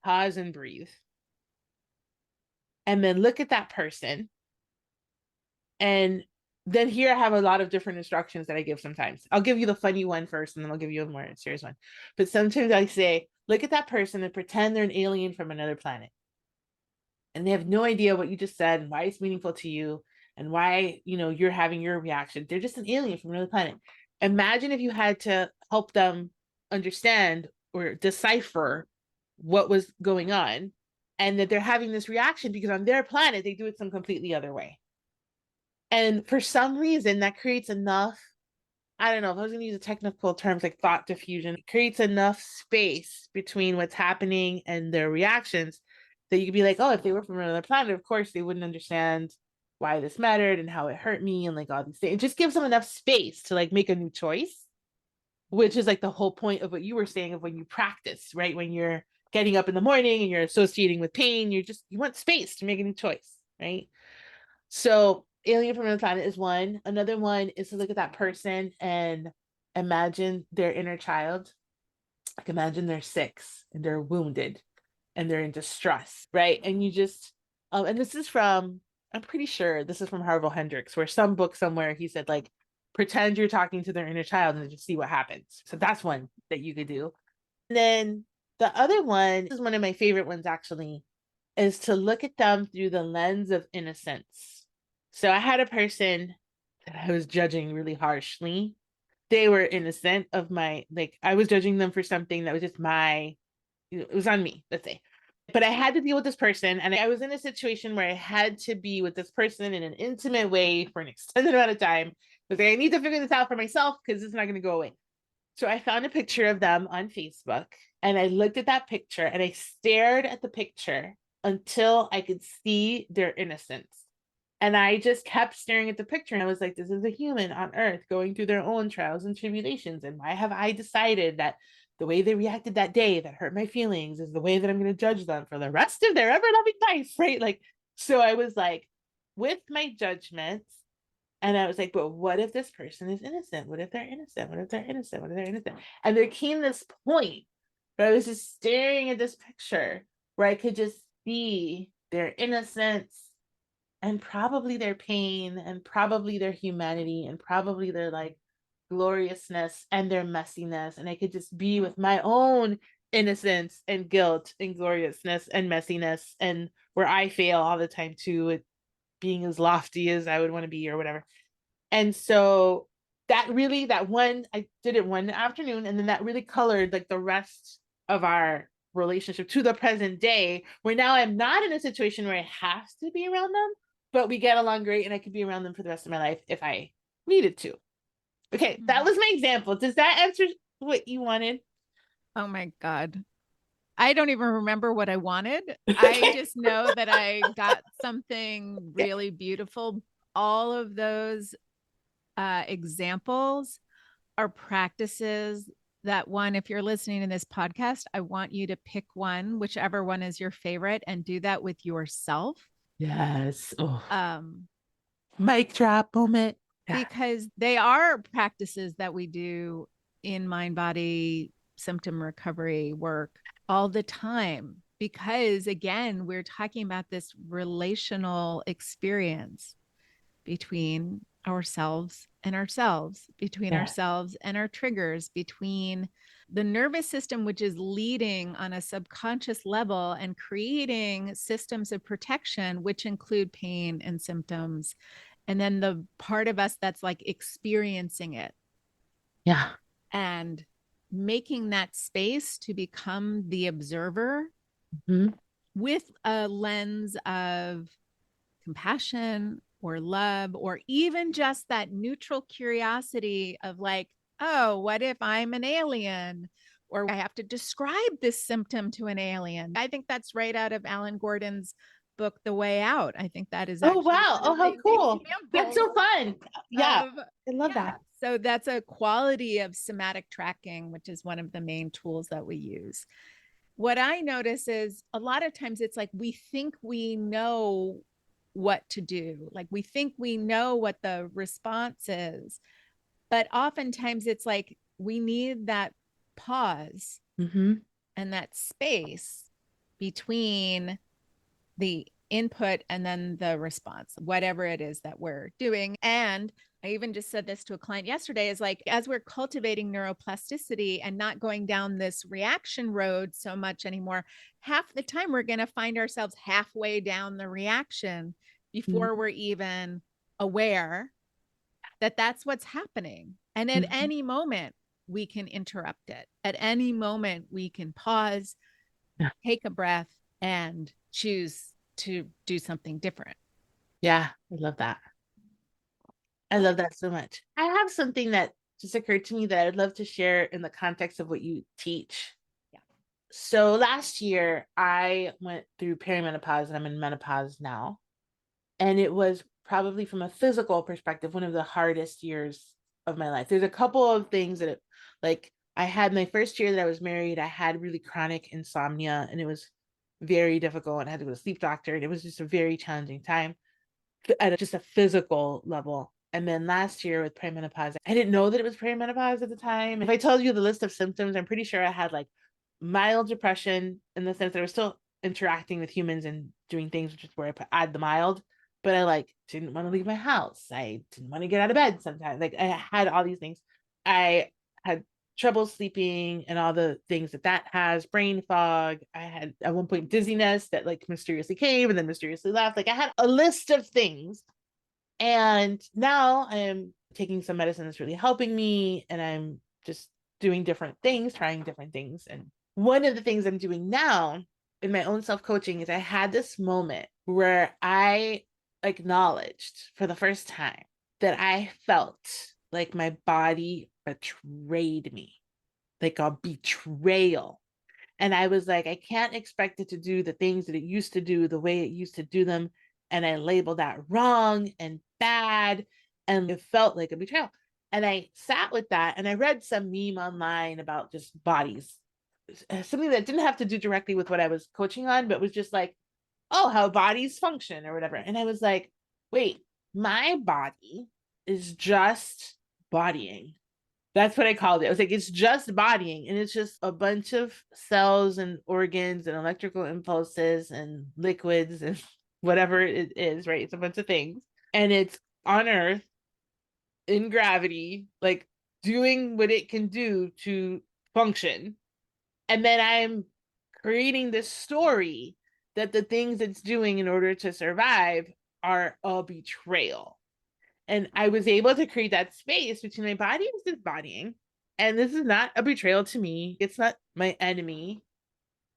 pause and breathe. And then look at that person. And then here I have a lot of different instructions that I give sometimes. I'll give you the funny one first, and then I'll give you a more serious one. But sometimes I say, look at that person and pretend they're an alien from another planet. And they have no idea what you just said and why it's meaningful to you and why, you're having your reaction. They're just an alien from another planet. Imagine if you had to help them understand or decipher what was going on and that they're having this reaction because on their planet, they do it some completely other way. And for some reason, that creates enough. I don't know if I was going to use a technical terms like thought diffusion, it creates enough space between what's happening and their reactions that you could be like, oh, if they were from another planet, of course they wouldn't understand why this mattered and how it hurt me and like all these things. It just gives them enough space to like make a new choice, which is like the whole point of what you were saying of when you practice, right? When you're getting up in the morning and you're associating with pain, you want space to make a new choice, right? So alien from another planet is one. Another one is to look at that person and imagine their inner child. Like imagine they're 6 and they're wounded and they're in distress, right? And you just, and this is from, I'm pretty sure this is from Harville Hendrix, where some book somewhere he said like, pretend you're talking to their inner child and just see what happens. So that's one that you could do. And then the other one is one of my favorite ones actually, is to look at them through the lens of innocence. So I had a person that I was judging really harshly. They were innocent of like I was judging them for something that was just it was on me, let's say. But I had to deal with this person and I was in a situation where I had to be with this person in an intimate way for an extended amount of time because I need to figure this out for myself because it's not going to go away. So I found a picture of them on Facebook and I looked at that picture and I stared at the picture until I could see their innocence. And I just kept staring at the picture and I was like, this is a human on earth going through their own trials and tribulations. And why have I decided that the way they reacted that day that hurt my feelings is the way that I'm going to judge them for the rest of their ever loving life, right? Like, so I was like, with my judgments, and I was like, but what if this person is innocent? What if they're innocent? What if they're innocent? What if they're innocent? And there came this point where I was just staring at this picture where I could just see their innocence and probably their pain and probably their humanity and probably their like gloriousness and their messiness. And I could just be with my own innocence and guilt and gloriousness and messiness and where I fail all the time too, with being as lofty as I would want to be or whatever. And so that one, I did it one afternoon and then that really colored like the rest of our relationship to the present day, where now I'm not in a situation where I have to be around them, but we get along great and I could be around them for the rest of my life if I needed to. Okay, that was my example. Does that answer what you wanted? Oh my God. I don't even remember what I wanted. I just know that I got something really beautiful. All of those examples are practices that one, if you're listening to this podcast, I want you to pick one, whichever one is your favorite, and do that with yourself. Yes. Oh, Um, mic drop moment. Yeah. because they are practices that we do in mind body symptom recovery work all the time. Because again, we're talking about this relational experience between ourselves, between Yeah. ourselves and our triggers, between the nervous system, which is leading on a subconscious level and creating systems of protection, which include pain and symptoms. And then the part of us that's like experiencing it Yeah. and making that space to become the observer Mhm. with a lens of compassion or love, or even just that neutral curiosity of like, oh, what if I'm an alien? Or I have to describe this symptom to an alien. I think that's right out of Alan Gordon's book, The Way Out. I think that is Oh, actually wow. one Oh, of how the cool. That's examples so fun. Yeah. of, I love yeah. that. So that's a quality of somatic tracking, which is one of the main tools that we use. What I notice is a lot of times it's like we think we know what to do. Like we think we know what the response is, but oftentimes it's like we need that pause Mm-hmm. and that space between the input and then the response, whatever it is that we're doing. And I even just said this to a client yesterday is like, as we're cultivating neuroplasticity and not going down this reaction road so much anymore, half the time we're going to find ourselves halfway down the reaction before we're even aware that that's what's happening. And at any moment, we can interrupt it. At any moment, we can pause, Yeah. take a breath, and choose to do something different. Yeah. I love that. I love that so much. I have something that just occurred to me that I'd love to share in the context of what you teach. Yeah. So last year I went through perimenopause and I'm in menopause now. And it was probably from a physical perspective, one of the hardest years of my life. There's a couple of things that like I had my first year that I was married, I had really chronic insomnia and it was very difficult and I had to go to a sleep doctor. And it was just a very challenging time at just a physical level. And then last year with perimenopause, I didn't know that it was perimenopause at the time. If I told you the list of symptoms, I'm pretty sure I had like mild depression in the sense that I was still interacting with humans and doing things, which is where I add the mild, but I like didn't want to leave my house. I didn't want to get out of bed sometimes. Like I had all these things. I had trouble sleeping and all the things that has, brain fog. I had at one point dizziness that like mysteriously came and then mysteriously left. Like I had a list of things. And now I am taking some medicine that's really helping me and I'm just doing different things, trying different things. And one of the things I'm doing now in my own self-coaching is I had this moment where I acknowledged for the first time that I felt like my body betrayed me, like a betrayal. And I was like, I can't expect it to do the things that it used to do the way it used to do them. And I labeled that wrong and bad. And it felt like a betrayal. And I sat with that and I read some meme online about just bodies, something that didn't have to do directly with what I was coaching on, but was just like, oh, how bodies function or whatever. And I was like, wait, my body is just bodying. That's what I called it. I was like, it's just bodying, and it's just a bunch of cells and organs and electrical impulses and liquids and whatever it is, right? It's a bunch of things. And it's on Earth in gravity, like doing what it can do to function. And then I'm creating this story that the things it's doing in order to survive are a betrayal. And I was able to create that space between my body is just bodying. And this is not a betrayal to me. It's not my enemy.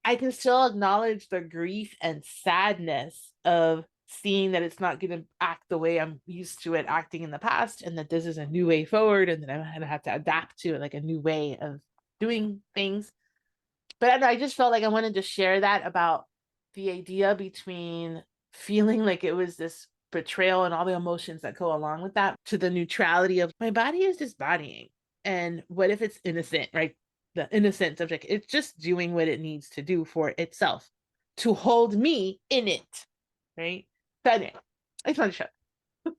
I can still acknowledge the grief and sadness of seeing that it's not going to act the way I'm used to it acting in the past, and that this is a new way forward, and that I'm going to have to adapt to like a new way of doing things. But I don't know, I just felt like I wanted to share that about the idea between feeling like it was this betrayal and all the emotions that go along with that, to the neutrality of my body is just bodying. And what if it's innocent, right? The innocent subject, it's just doing what it needs to do for itself to hold me in it, right? So anyway, I just want to show.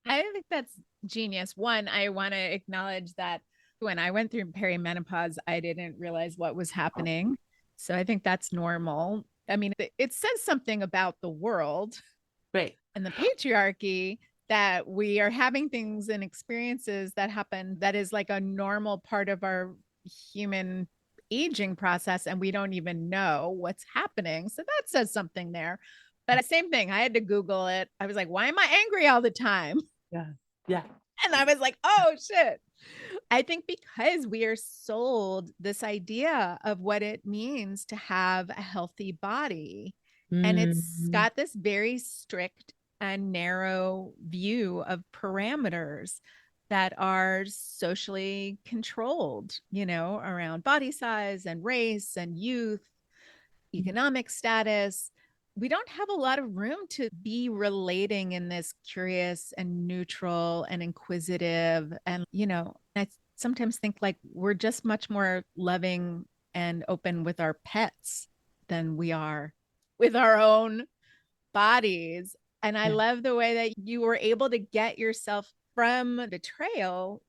I think that's genius. One, I want to acknowledge that when I went through perimenopause, I didn't realize what was happening. So I think that's normal. I mean, it says something about the world Right. and the patriarchy that we are having things and experiences that happen that is like a normal part of our human aging process, and we don't even know what's happening. So that says something there. But same thing, I had to Google it. I was like, why am I angry all the time? Yeah. Yeah. And I was like, oh shit. I think because we are sold this idea of what it means to have a healthy body, and it's Mhm. got this very strict and narrow view of parameters that are socially controlled, around body size and race and youth, economic status. We don't have a lot of room to be relating in this curious and neutral and inquisitive. And, I sometimes think like we're just much more loving and open with our pets than we are with our own bodies. And I Yeah. love the way that you were able to get yourself from betrayal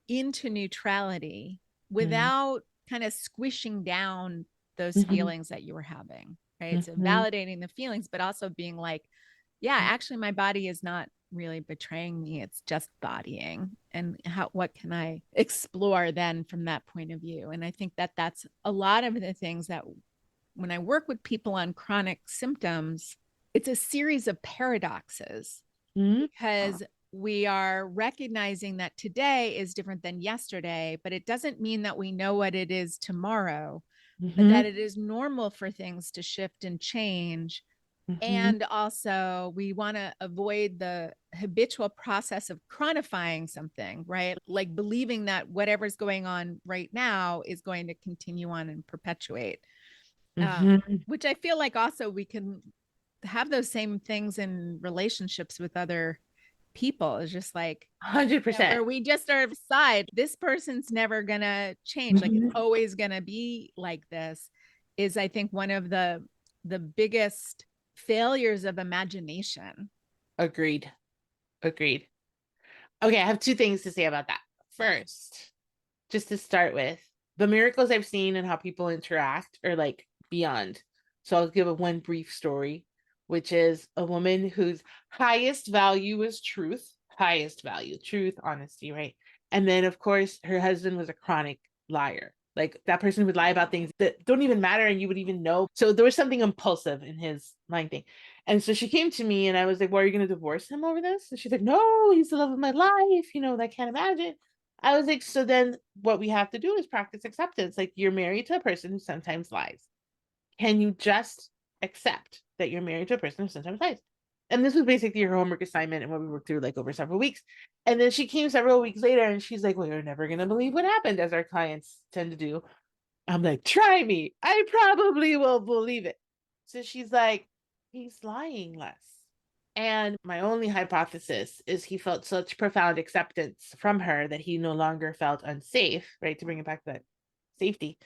into neutrality Mhm. without kind of squishing down those Mhm. feelings that you were having, right? So Mhm. validating the feelings, but also being like, yeah, actually, my body is not really betraying me. It's just bodying. And what can I explore then from that point of view? And I think that that's a lot of the things that when I work with people on chronic symptoms, it's a series of paradoxes Mhm. because we are recognizing that today is different than yesterday, but it doesn't mean that we know what it is tomorrow, but that Mhm. it is normal for things to shift and change. Mhm. And also, we want to avoid the habitual process of chronifying something, right? Like believing that whatever's going on right now is going to continue on and perpetuate. Mhm. Which I feel like also we can have those same things in relationships with other people. It's just like, where 100%. we just are side, this person's never gonna change. Like it's Mhm. always gonna be like this, is I think one of the biggest failures of imagination. Agreed. Agreed. Okay, I have two things to say about that. First, just to start with, the miracles I've seen and how people interact are like beyond. So I'll give one brief story, which is a woman whose highest value is truth, highest value, truth, honesty, right? And then, of course, her husband was a chronic liar. Like that person would lie about things that don't even matter and you would even know. So there was something impulsive in his lying thing. And so she came to me and I was like, well, are you going to divorce him over this? And she's like, no, he's the love of my life. I can't imagine. I was like, so then what we have to do is practice acceptance. Like you're married to a person who sometimes lies. Can you just accept that you're married to a person who sometimes lies? And this was basically her homework assignment and what we worked through like over several weeks. And then she came several weeks later and she's like, well, you're never going to believe what happened, as our clients tend to do. I'm like, try me. I probably will believe it. So she's like, he's lying less. And my only hypothesis is he felt such profound acceptance from her that he no longer felt unsafe, right? To bring it back to that safety,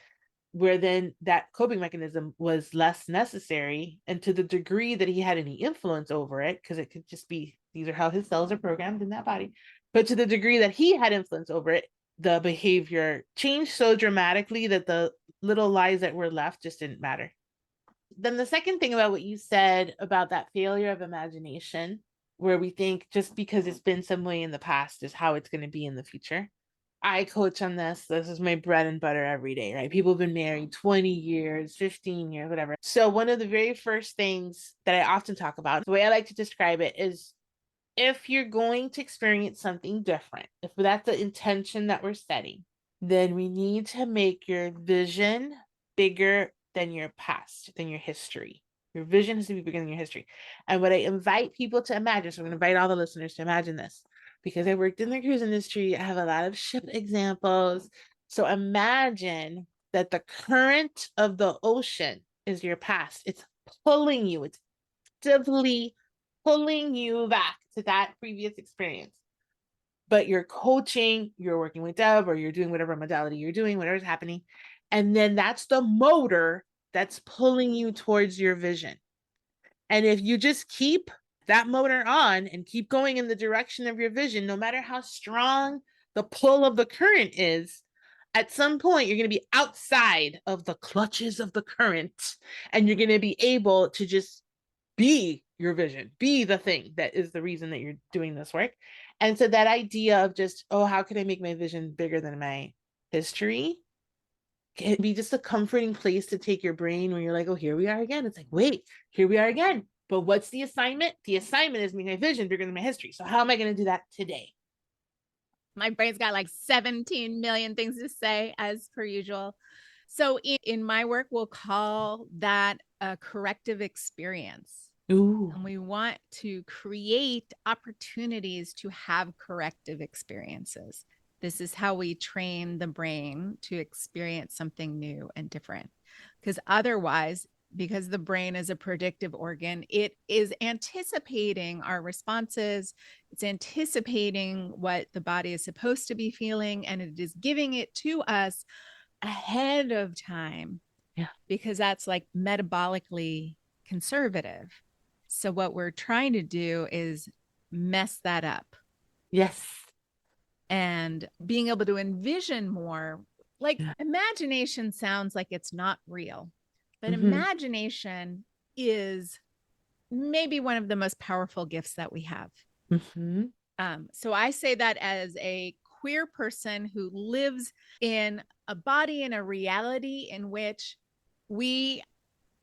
where then that coping mechanism was less necessary. And to the degree that he had any influence over it, because it could just be these are how his cells are programmed in that body, but to the degree that he had influence over it, the behavior changed so dramatically that the little lies that were left just didn't matter. Then the second thing about what you said about that failure of imagination, where we think just because it's been some way in the past is how it's going to be in the future. I coach on this. This is my bread and butter every day, right? People have been married 20 years, 15 years, whatever. So one of the very first things that I often talk about, the way I like to describe it is if you're going to experience something different, if that's the intention that we're setting, then we need to make your vision bigger than your past, than your history. Your vision has to be bigger than your history. And what I invite people to imagine, so I'm going to invite all the listeners to imagine this, because I worked in the cruise industry. I have a lot of ship examples. So imagine that the current of the ocean is your past. It's pulling you, it's actively pulling you back to that previous experience. But you're coaching, you're working with Deb, or you're doing whatever modality you're doing, whatever's happening. And then that's the motor that's pulling you towards your vision. And if you just keep that motor on and keep going in the direction of your vision, no matter how strong the pull of the current is, at some point you're going to be outside of the clutches of the current, and you're going to be able to just be your vision, be the thing that is the reason that you're doing this work. And so that idea of just, oh, how can I make my vision bigger than my history, can be just a comforting place to take your brain when you're like, oh, here we are again. It's like, wait, here we are again. But what's the assignment? The assignment is making my vision bigger than my history. So how am I going to do that today? My brain's got like 17 million things to say, as per usual. So in my work, we'll call that a corrective experience. Ooh. And we want to create opportunities to have corrective experiences. This is how we train the brain to experience something new and different. Because otherwise, because the brain is a predictive organ, it is anticipating our responses. It's anticipating what the body is supposed to be feeling, and it is giving it to us ahead of time. Yeah. Because that's like metabolically conservative. So what we're trying to do is mess that up. Yes. And being able to envision more, like imagination sounds like it's not real, but imagination is maybe one of the most powerful gifts that we have. So I say that as a queer person who lives in a body and a reality in which we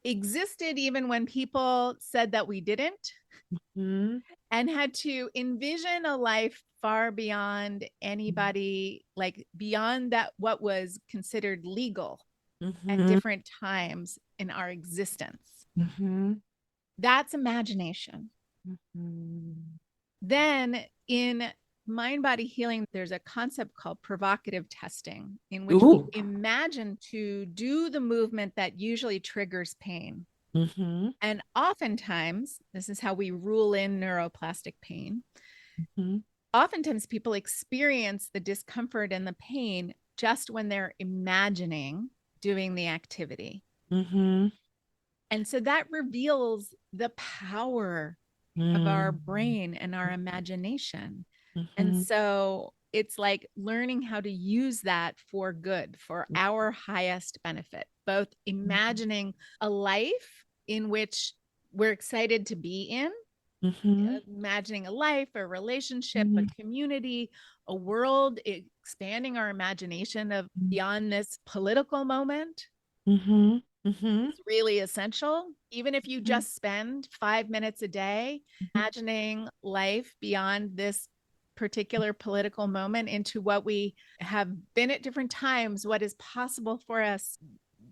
existed even when people said that we didn't, and had to envision a life far beyond anybody, like beyond that what was considered legal at different times in our existence. That's imagination. Then in mind body healing, there's a concept called provocative testing, in which we imagine to do the movement that usually triggers pain. And oftentimes, this is how we rule in neuroplastic pain. Oftentimes, people experience the discomfort and the pain just when they're imagining doing the activity. And so that reveals the power of our brain and our imagination. And so it's like learning how to use that for good, for our highest benefit, both imagining a life in which we're excited to be in, imagining a life, a relationship, a community, a world, expanding our imagination of beyond this political moment. It's really essential. Even if you just spend 5 minutes a day imagining life beyond this particular political moment into what we have been at different times, what is possible for us,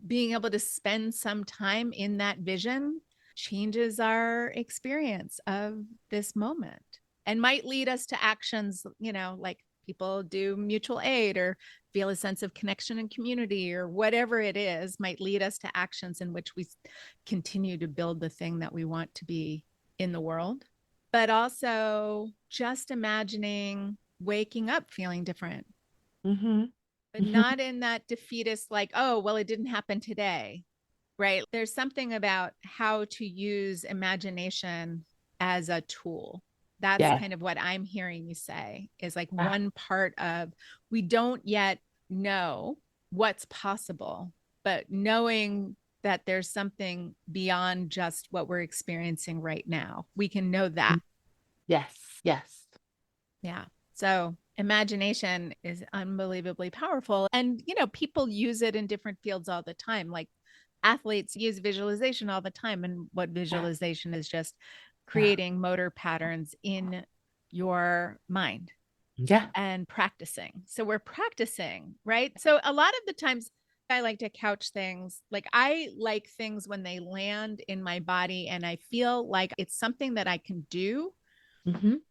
being able to spend some time in that vision changes our experience of this moment and might lead us to actions, like people do mutual aid or feel a sense of connection and community, or whatever it is, might lead us to actions in which we continue to build the thing that we want to be in the world. But also just imagining waking up feeling different, but not in that defeatist, like, oh, well, it didn't happen today, right? There's something about how to use imagination as a tool. That's kind of what I'm hearing you say, is like one part of, we don't yet know what's possible, but knowing that there's something beyond just what we're experiencing right now. We can know that. Yes. Yeah. So imagination is unbelievably powerful. And, people use it in different fields all the time. Like athletes use visualization all the time. And what visualization is just creating motor patterns in your mind. And practicing. So we're practicing, right? So a lot of the times I like to couch things. Like I like things when they land in my body and I feel like it's something that I can do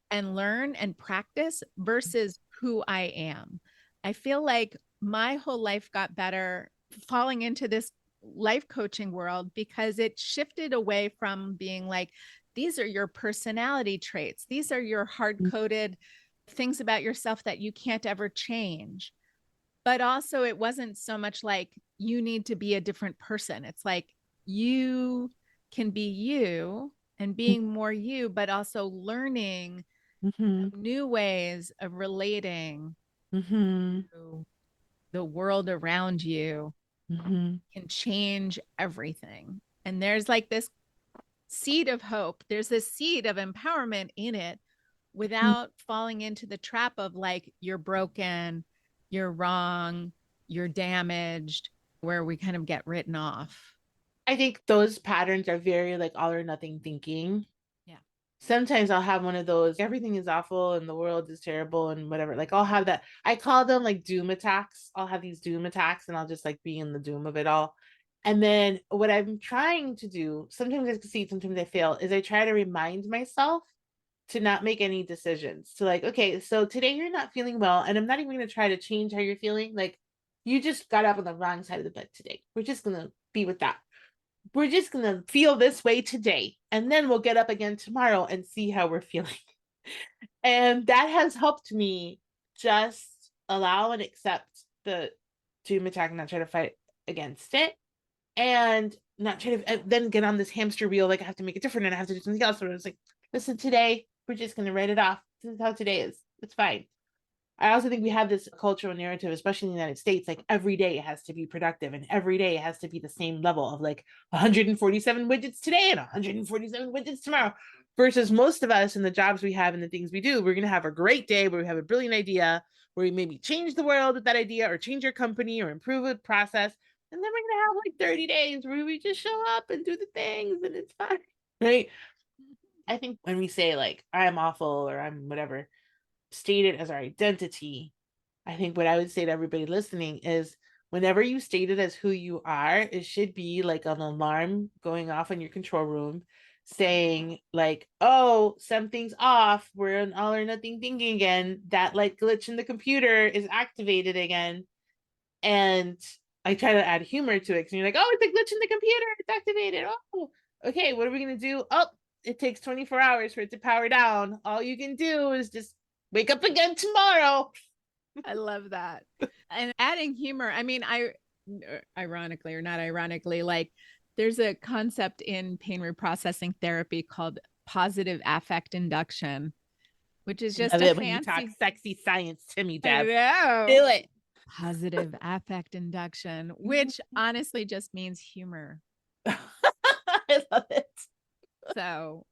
and learn and practice versus who I am. I feel like my whole life got better falling into this life coaching world because it shifted away from being like, these are your personality traits, these are your hard-coded things about yourself that you can't ever change. But also, it wasn't so much like you need to be a different person. It's like you can be you and being more you, but also learning new ways of relating to the world around you can change everything. And there's like this seed of hope, there's this seed of empowerment in it without falling into the trap of like, you're broken, you're wrong, you're damaged, where we kind of get written off. I think those patterns are very like all or nothing thinking. Yeah. Sometimes I'll have one of those, everything is awful and the world is terrible and whatever. Like I'll have that. I call them like doom attacks. I'll have these doom attacks and I'll just like be in the doom of it all. And then what I'm trying to do, sometimes I succeed, sometimes I fail, is I try to remind myself to not make any decisions. To like, okay, so today you're not feeling well, and I'm not even going to try to change how you're feeling. Like, you just got up on the wrong side of the bed today. We're just going to be with that. We're just going to feel this way today. And then we'll get up again tomorrow and see how we're feeling. And that has helped me just allow and accept the doom attack and not try to fight against it. And not try to then get on this hamster wheel. Like, I have to make it different and I have to do something else. So it's like, listen, today, we're just going to write it off. This is how today is. It's fine. I also think we have this cultural narrative, especially in the United States, like every day it has to be productive and every day it has to be the same level of like 147 widgets today and 147 widgets tomorrow. Versus most of us in the jobs we have and the things we do, we're going to have a great day where we have a brilliant idea, where we maybe change the world with that idea or change our company or improve a process. And then we're going to have like 30 days where we just show up and do the things and it's fine. Right. I think when we say like, I'm awful or I'm whatever, state it as our identity. I think what I would say to everybody listening is whenever you state it as who you are, it should be like an alarm going off in your control room saying like, oh, something's off. We're in all or nothing thinking again. That like glitch in the computer is activated again. And I try to add humor to it because you're like, oh, it's a glitch in the computer. It's activated. Oh, okay. What are we going to do? Oh, it takes 24 hours for it to power down. All you can do is just wake up again tomorrow. I love that. And adding humor, I mean, ironically or not ironically, like there's a concept in pain reprocessing therapy called positive affect induction, which is just a when you talk sexy science to me, Deb. I know. Do it. Positive affect induction, which honestly just means humor. I love it. So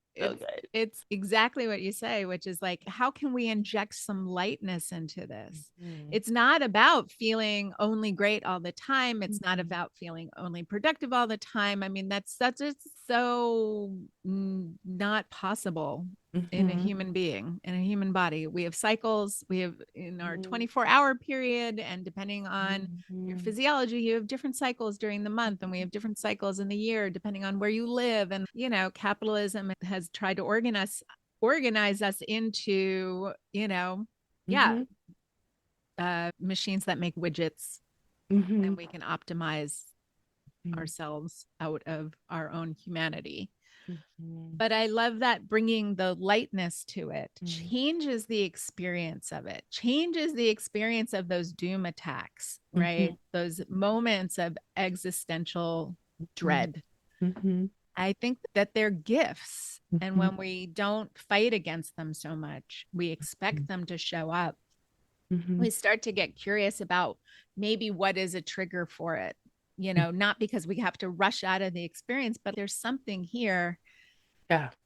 it's exactly what you say, which is like, how can we inject some lightness into this? It's not about feeling only great all the time. It's not about feeling only productive all the time. I mean, that's just so not possible in a human being, in a human body. We have cycles, we have in our 24-hour period, and depending on your physiology, you have different cycles during the month, and we have different cycles in the year depending on where you live. And you know, capitalism has tried to organize us into, you know, machines that make widgets, and we can optimize ourselves out of our own humanity. But I love that bringing the lightness to it changes the experience of it, changes the experience of those doom attacks, right? Those moments of existential dread. I think that they're gifts. And when we don't fight against them so much, we expect them to show up. We start to get curious about maybe what is a trigger for it, you know, not because we have to rush out of the experience, but there's something here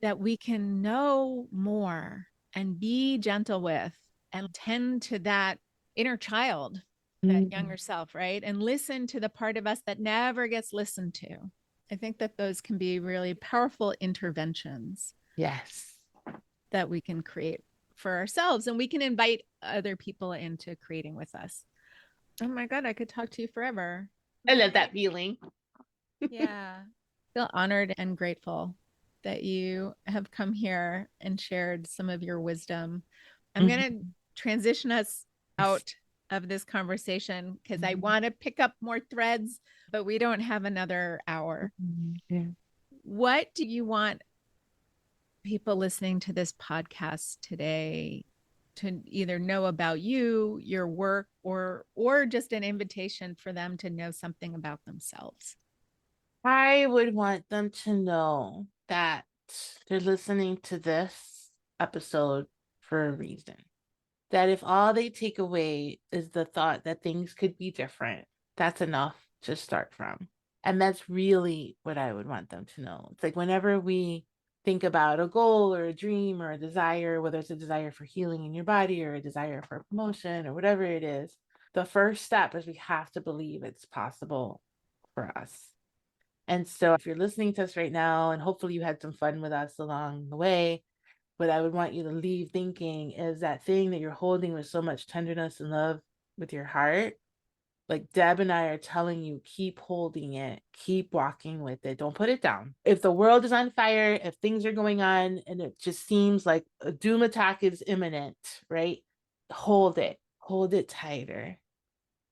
that we can know more and be gentle with and tend to that inner child, that younger self, right? And listen to the part of us that never gets listened to. I think that those can be really powerful interventions. Yes. That we can create for ourselves, and we can invite other people into creating with us. Oh my God, I could talk to you forever. I love that feeling. Yeah. I feel honored and grateful that you have come here and shared some of your wisdom. I'm going to transition us out of this conversation because I want to pick up more threads, but we don't have another hour. Yeah. What do you want people listening to this podcast today to either know about you, your work, or just an invitation for them to know something about themselves? I would want them to know that they're listening to this episode for a reason. That if all they take away is the thought that things could be different, that's enough to start from. And that's really what I would want them to know. It's like whenever we think about a goal or a dream or a desire, whether it's a desire for healing in your body or a desire for promotion or whatever it is, the first step is we have to believe it's possible for us. And so if you're listening to us right now, and hopefully you had some fun with us along the way, what I would want you to leave thinking is that thing that you're holding with so much tenderness and love with your heart. Like Deb and I are telling you, keep holding it, keep walking with it. Don't put it down. If the world is on fire, if things are going on and it just seems like a doom attack is imminent, right? Hold it tighter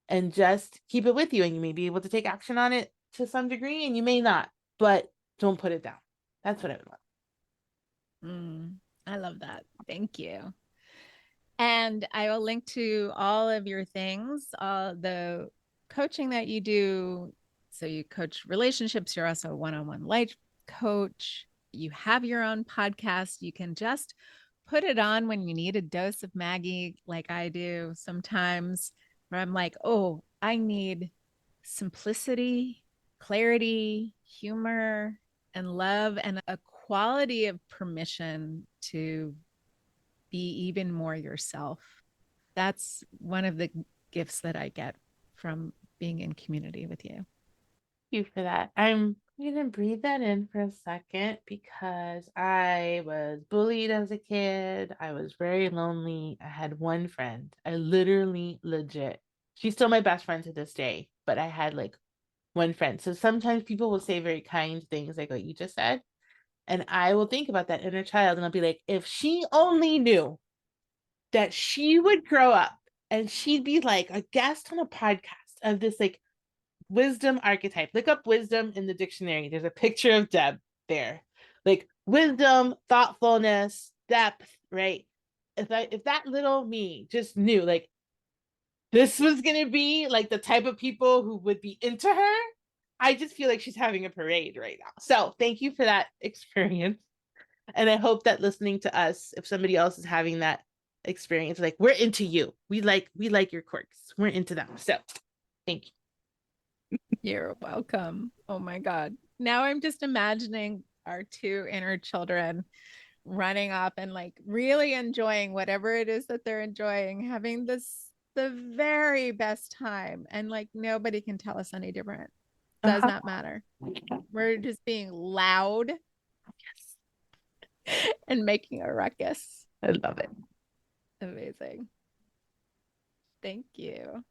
and just keep it with you. And you may be able to take action on it to some degree and you may not, but don't put it down. That's what I would want. I love that. Thank you. And I will link to all of your things, the coaching that you do. So you coach relationships, you're also a one-on-one life coach. You have your own podcast. You can just put it on when you need a dose of Maggie, like I do sometimes, where I'm like, oh, I need simplicity, clarity, humor, and love, and a quality of permission to be even more yourself. That's one of the gifts that I get from being in community with you. You for that. I'm gonna breathe that in for a second because I was bullied as a kid. I was very lonely. I had one friend. I literally, legit, she's still my best friend to this day, but I had like one friend. So sometimes people will say very kind things like what you just said. And I will think about that inner child and I'll be like, if she only knew that she would grow up and she'd be like a guest on a podcast of this like wisdom archetype. Look up wisdom in the dictionary. There's a picture of Deb there. Like wisdom, thoughtfulness, depth, right? If that little me just knew like this was gonna be like the type of people who would be into her, I just feel like she's having a parade right now. So thank you for that experience. And I hope that listening to us, if somebody else is having that experience, like we're into you. We like your quirks. We're into them. So thank you. You're welcome. Oh my God. Now I'm just imagining our two inner children running up and like really enjoying whatever it is that they're enjoying, having the very best time. And like nobody can tell us any different. Does not matter. We're just being loud and making a ruckus. I love it. Amazing. Thank you.